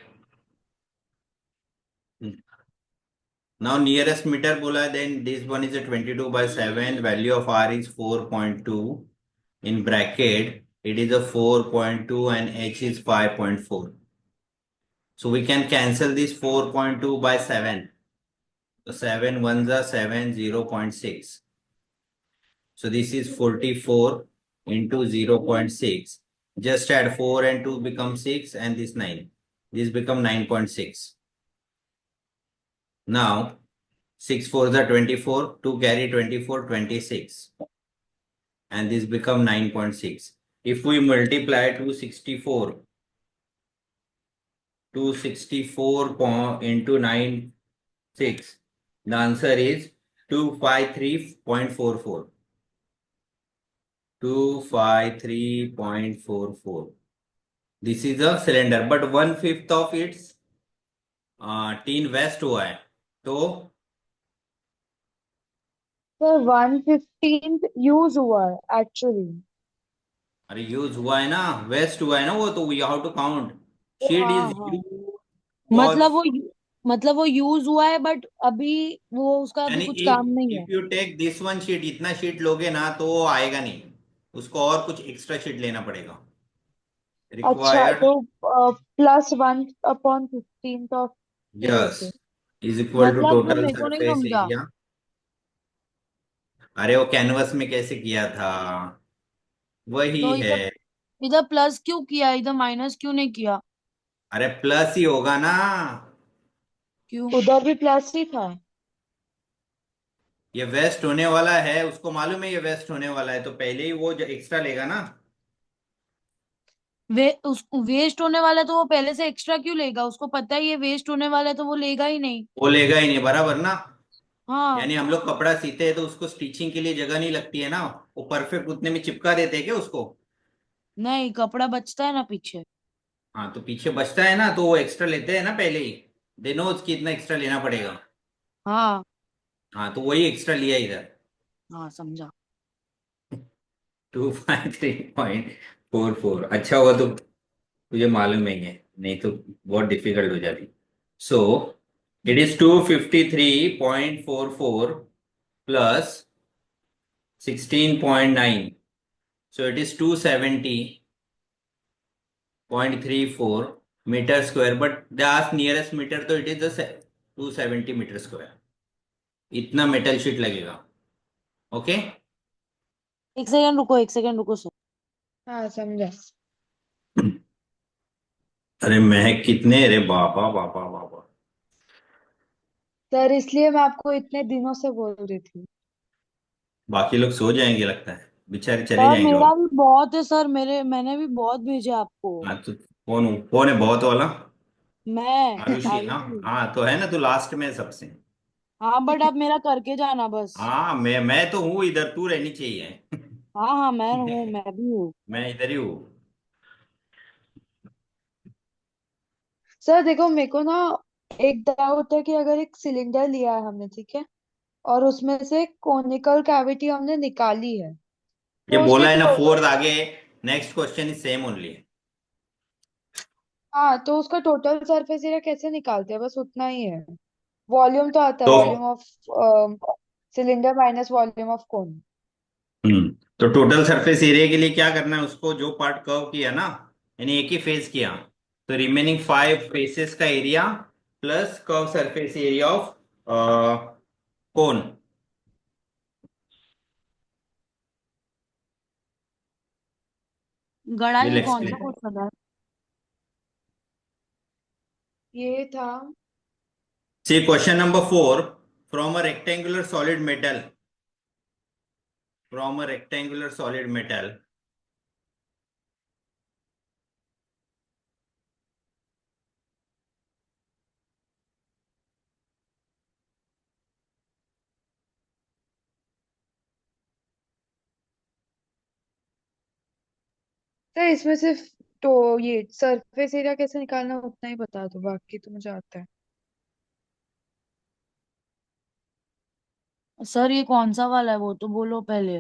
A: Now nearest meter bola, then this one is a 22/7. Value of r is 4.2. In bracket, it is a 4.2 and h is 5.4. So we can cancel this 4.2 by 7. So 7 ones are 7, 0.6. So this is 44 into 0.6. Just add 4 and 2 become 6 and this 9. This become 9.6. Now 6 4s are 24, 2 carry 24, 26. And this become 9.6. If we multiply 264 into 9.6, the answer is 253.44. 253.44. This is a cylinder, but 1/5 of its tin waste हुआ है, तो
C: Sir, 1/15th use हुआ है actually.
A: अरे use हुआ है ना, waste हुआ है ना वो, तो we have to count. Sheet
E: हाँ
A: इज
E: हाँ
A: was,
E: मतलब वो यूज हुआ है बट अभी वो उसका अभी
A: यानी
E: कुछ काम नहीं है.
A: If you take this one sheet, इतना शीट लोगे ना तो वो आएगा नहीं, उसको और कुछ एक्स्ट्रा शीट लेना पड़ेगा.
C: अच्छा,
A: रिक्वायर्ड,
C: तो +1/15th of
A: यस,
C: ऐसे.
A: इज इक्वल टू
E: मतलब वो
A: टोटल
E: मेरे को नहीं
A: सरफेस
E: समझा.
A: एरिया. अरे वो कैनवस में कैसे किया था, वही
E: तो
A: है.
E: इधर प्लस क्यों किया, इधर माइनस क्यों नहीं किया?
A: अरे प्लस ही होगा ना,
E: क्यों?
C: उधर भी प्लस ही था.
A: ये वेस्ट होने वाला है, उसको मालूम है ये वेस्ट होने वाला है, तो पहले ही वो एक्स्ट्रा लेगा ना.
E: वेस्ट होने वाला है तो वो पहले से एक्स्ट्रा क्यों लेगा? उसको पता है ये वेस्ट होने वाला है तो वो लेगा ही नहीं.
A: वो लेगा ही नहीं, बराबर ना.
E: हाँ.
A: यानी हम लोग कपड़ा सीते हैं तो उसको स्टिचिंग के लिए जगह नहीं लगती है ना, वो परफेक्ट उतने में चिपका देते हैं क्या उसको?
E: नहीं, कपड़ा बचता है ना पीछे.
A: हाँ, तो पीछे बचता है ना, तो वो एक्स्ट्रा लेते हैं ना पहले ही. दे नो उसकी इतना एक्स्ट्रा लेना पड़ेगा.
E: हाँ
A: हाँ, तो वही एक्स्ट्रा लिया इधर.
E: हाँ समझा.
A: 253.44. अच्छा हुआ तो तुझे मालूम है, ये नहीं तो बहुत डिफिकल्ट हो जाती. So it is 253.44 plus 16.9. So it is 270.34 meter square, but they ask nearest meter, तो it is the 270 meter square. इतना मेटल शीट लगेगा. ओके.
E: एक सेकंड रुको सर.
C: हाँ, समझा.
A: अरे महक कितने, अरे बाबा बाबा बाबा.
C: सर, इसलिए मैं आपको इतने दिनों से बोल रही थी.
A: बाकी लोग सो जाएंगे लगता है, बेचारे चले
E: सर
A: जाएंगे
E: मेरा
A: और.
E: भी बहुत है सर, मैंने भी बहुत भेजे आपको.
A: हाँ तो कौन कौन है बहुत वाला?
E: मैं
A: आरुषि ना.
E: आयुषी.
A: हाँ तो है ना, तू लास्ट में सबसे.
E: हाँ बट आप मेरा करके जाना बस.
A: हाँ मैं तो हूँ इधर, तू रहनी चाहिए.
E: हाँ हाँ मैं हूँ, मैं भी हूँ.
A: मैं इधर ही हूँ.
C: सर देखो, मेरे को ना एक डाउट है कि अगर एक सिलेंडर लिया है हमने, ठीक है, और उसमें से कोनिकल कैविटी हमने निकाली है,
A: ये
C: तो उसके
A: बोला है ना
C: टोटल.
A: फोर्थ आगे. Next question is same only.
C: हाँ, तो उसका टोटल सरफेस एरिया कैसे निकालते हैं? बस उतना ही है. वॉल्यूम तो आता है,
A: तो
C: volume of cylinder minus volume of cone.
A: Hmm तो टोटल सरफेस एरिया के लिए क्या करना है, उसको जो पार्ट कर्व किया ना, यानी एक ही फेस किया, तो रिमेनिंग 5 फेसेस का area plus curve surface area of कोन.
E: गड़ा
A: विल
E: ये कौन सा
A: एक्सप्लेन.
E: क्वेश्चन है?
C: ये था.
A: See question number 4. From a rectangular solid metal, from a rectangular solid metal.
C: तो इसमें सिर्फ तो ये सरफेस एरिया कैसे निकालना उतना ही बता दो, बाकी तो मुझे आता है।
E: सर ये कौन सा वाला है वो तो बोलो पहले।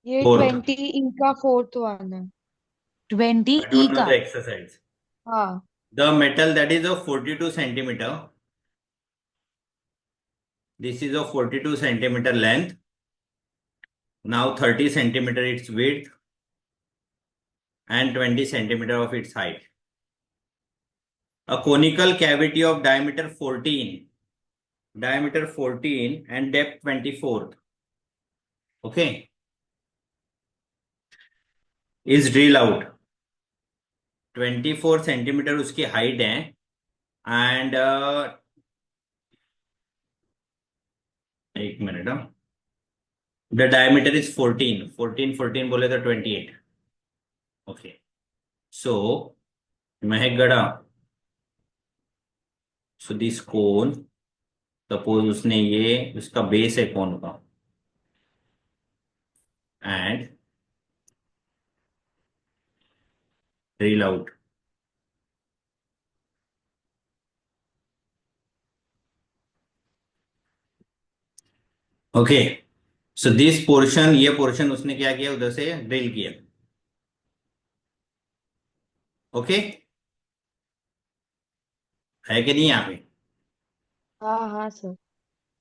C: ये
A: Fourth,
C: 20E का फोर्थ वन है।
E: 20
A: I don't
E: E
A: know
E: का।
A: the exercise.
C: हाँ
A: The metal that is of 42 centimeter. This is of 42 centimeter length. Now 30 centimeter its width and 20 centimeter of its height. A conical cavity of diameter 14 and depth 24, okay, is drill out. 24 centimetre उसकी height है and एक minute, the diameter is 14 बोले तो 28, okay. सो महक गड़ा, so this cone, suppose उसने ये उसका base है कोन का, and drill out. Okay, so this portion, ये पोर्शन उसने क्या किया, उधर से ड्रिल किया, ओके, है कि नहीं यहाँ पे?
C: हाँ हाँ sir.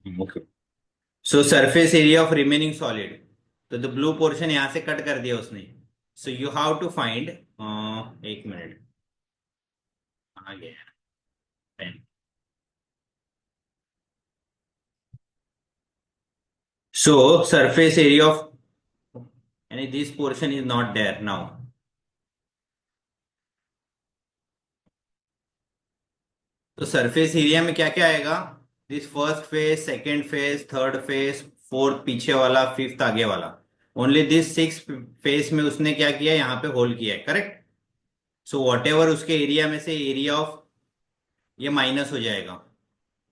A: Okay, so surface area of remaining solid, तो द ब्लू पोर्शन यहां से कट कर दिया उसने। So you have to find, एक मिनट आ गया pen. So surface area of, यानी this portion is not there now. तो सरफेस एरिया में क्या क्या आएगा, this first face, second face, third face, fourth पीछे वाला, फिफ्थ आगे वाला, ओनली दिस सिक्स फेस में उसने क्या किया, यहाँ पे होल किया है, करेक्ट। सो वॉट एवर उसके एरिया में से एरिया ऑफ ये माइनस हो जाएगा,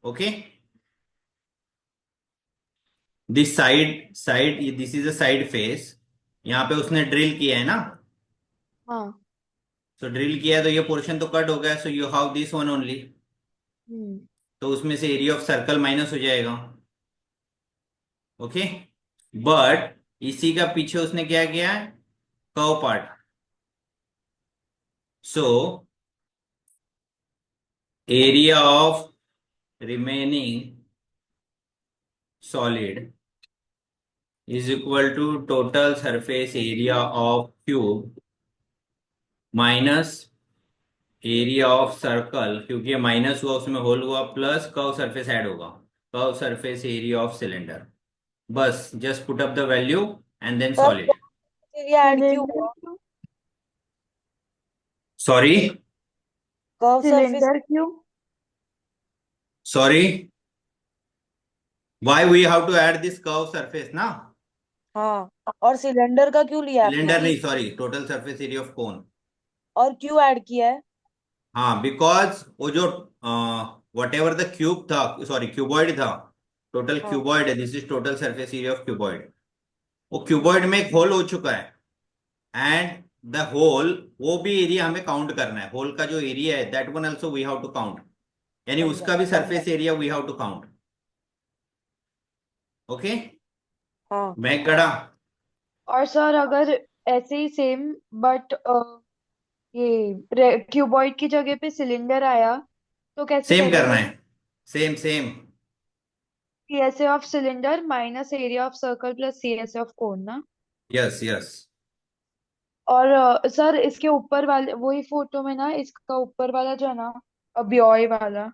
A: okay. This side this is a side face, यहाँ पे उसने ड्रिल किया है ना,
C: हाँ।
A: सो ड्रिल किया है तो ये पोर्शन तो कट हो गया, so you have this one only,
C: hmm.
A: तो उसमें से एरिया ऑफ सर्कल माइनस हो जाएगा, ओके। बट इसी का पीछे उसने क्या किया है, curve part, so area of remaining solid is equal to total surface area of cube minus area of circle, क्योंकि माइनस हुआ उसमें होल हुआ, प्लस कर्व सरफेस ऐड होगा, curve surface area of cylinder. बस just put up the value and then
F: sir
A: solve it.
F: Area add क्यों
C: cylinder
F: हुआ?
C: क्यों?
A: Sorry,
F: curve surface.
C: Cylinder क्यों?
A: Sorry, why we have to add this curve surface ना,
F: हाँ, और cylinder का क्यों लिया आपने?
A: सिलेंडर नहीं, sorry, total surface area of कोन।
F: और क्यों ऐड किया है?
A: हाँ, बिकॉज वो जो वट एवर द क्यूब था, सॉरी क्यूबॉइड था, टोटल
F: हाँ
A: क्यूबॉइड है, this is total surface area of cuboid. वो क्यूबॉइड में एक होल हो चुका है, एंड द होल, वो भी एरिया हमें काउंट करना है, होल का जो एरिया है that one also we have to count, यानी
F: समझा
A: उसका भी
F: समझा।
A: Surface area we have to count, okay.
F: हाँ
A: मैं कड़ा,
C: और सर अगर ऐसे ही सेम बट ये क्यूबॉइड की जगह पे सिलेंडर आया तो कैसे
A: सेम करना
C: करेंगे?
A: है, same same,
C: CSA of cylinder minus area of circle plus CSA of cone ना।
A: Yes yes.
C: और सर इसके ऊपर वाले वही फोटो में ना, इसका ऊपर वाला जो है ना, ब्योय वाला,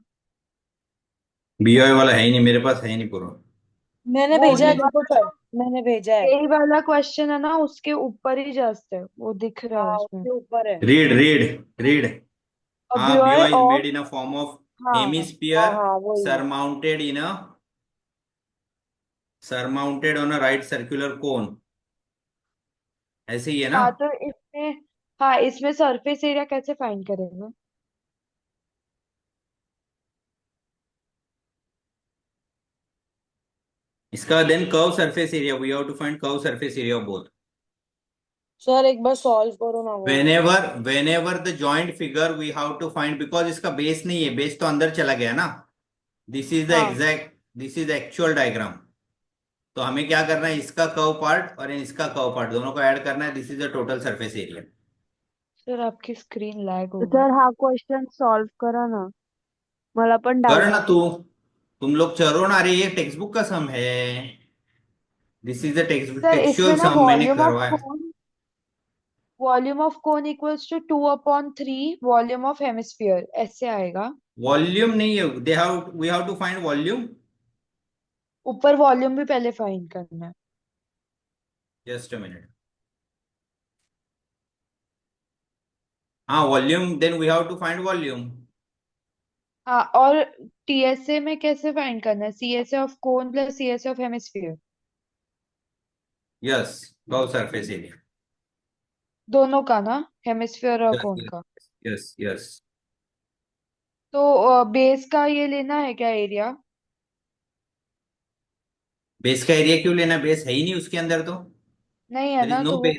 A: बीओए वाला है ही नहीं मेरे पास, है ही नहीं पूरा।
F: मैंने
C: वो
F: भेजा
C: ये
F: है, देखो
C: वाला
F: सर,
C: जो
F: मैंने भेजा है।
C: यही वाला क्वेश्चन है ना, उसके ऊपर ही जस्ट है, वो दिख रहा है
F: हाँ
C: उसमें।
F: उसके ऊपर है।
A: रीड रीड रीड, हाँ,
C: boy
A: BOA is
C: of,
A: made in a form of
C: हाँ
F: हाँ
A: हेमिस्फीयर
F: हाँ वही।
A: surmounted in a surmounted on a right circular cone, ऐसे ही है ना?
C: हाँ तो इसमें सरफेस एरिया कैसे फाइंड करेंगे?
A: इसका then curve surface area, we have to find curve surface area of both.
F: Sir एक बार सॉल्व करो ना वो।
A: whenever the joint figure we have to find, because इसका बेस नहीं है, बेस तो अंदर चला गया ना. this is the
C: हाँ
A: exact, this is the actual diagram. तो हमें क्या करना है, इसका कर्व पार्ट और इसका कर्व पार्ट दोनों को ऐड करना है. This is the total surface area.
C: Sir आपकी स्क्रीन लैग हो गई।
D: सर हा क्वेश्चन सॉल्व करा ना, मला पण
A: कर
D: डाउट
A: ना
D: आहे.
A: तू, तुम लोग चलो ना. अरे ये टेक्स्ट बुक का सम है. This is the
C: sir
A: textual
C: इसमें ना
A: सम, मैंने करवाया.
C: Volume of cone equals to 2/3 volume of hemisphere, ऐसे आएगा।
A: वॉल्यूम नहीं है, we have to find volume.
C: ऊपर वॉल्यूम भी पहले फाइंड करना है।
A: Just a minute. हाँ volume, then we have to find volume.
C: हाँ और टीएसए में कैसे फाइंड करना है? CSA of cone plus CSA of hemisphere,
A: yes, curve surface area.
C: दोनों का ना, हेमिस्फीयर और कोन का।
A: Yes yes.
C: तो बेस का ये लेना है क्या एरिया?
A: बेस का एरिया क्यों लेना? बेस है ही नहीं उसके अंदर तो.
C: नहीं है
A: देयर इज
C: ना,
A: नो
C: तो वो
A: बेस.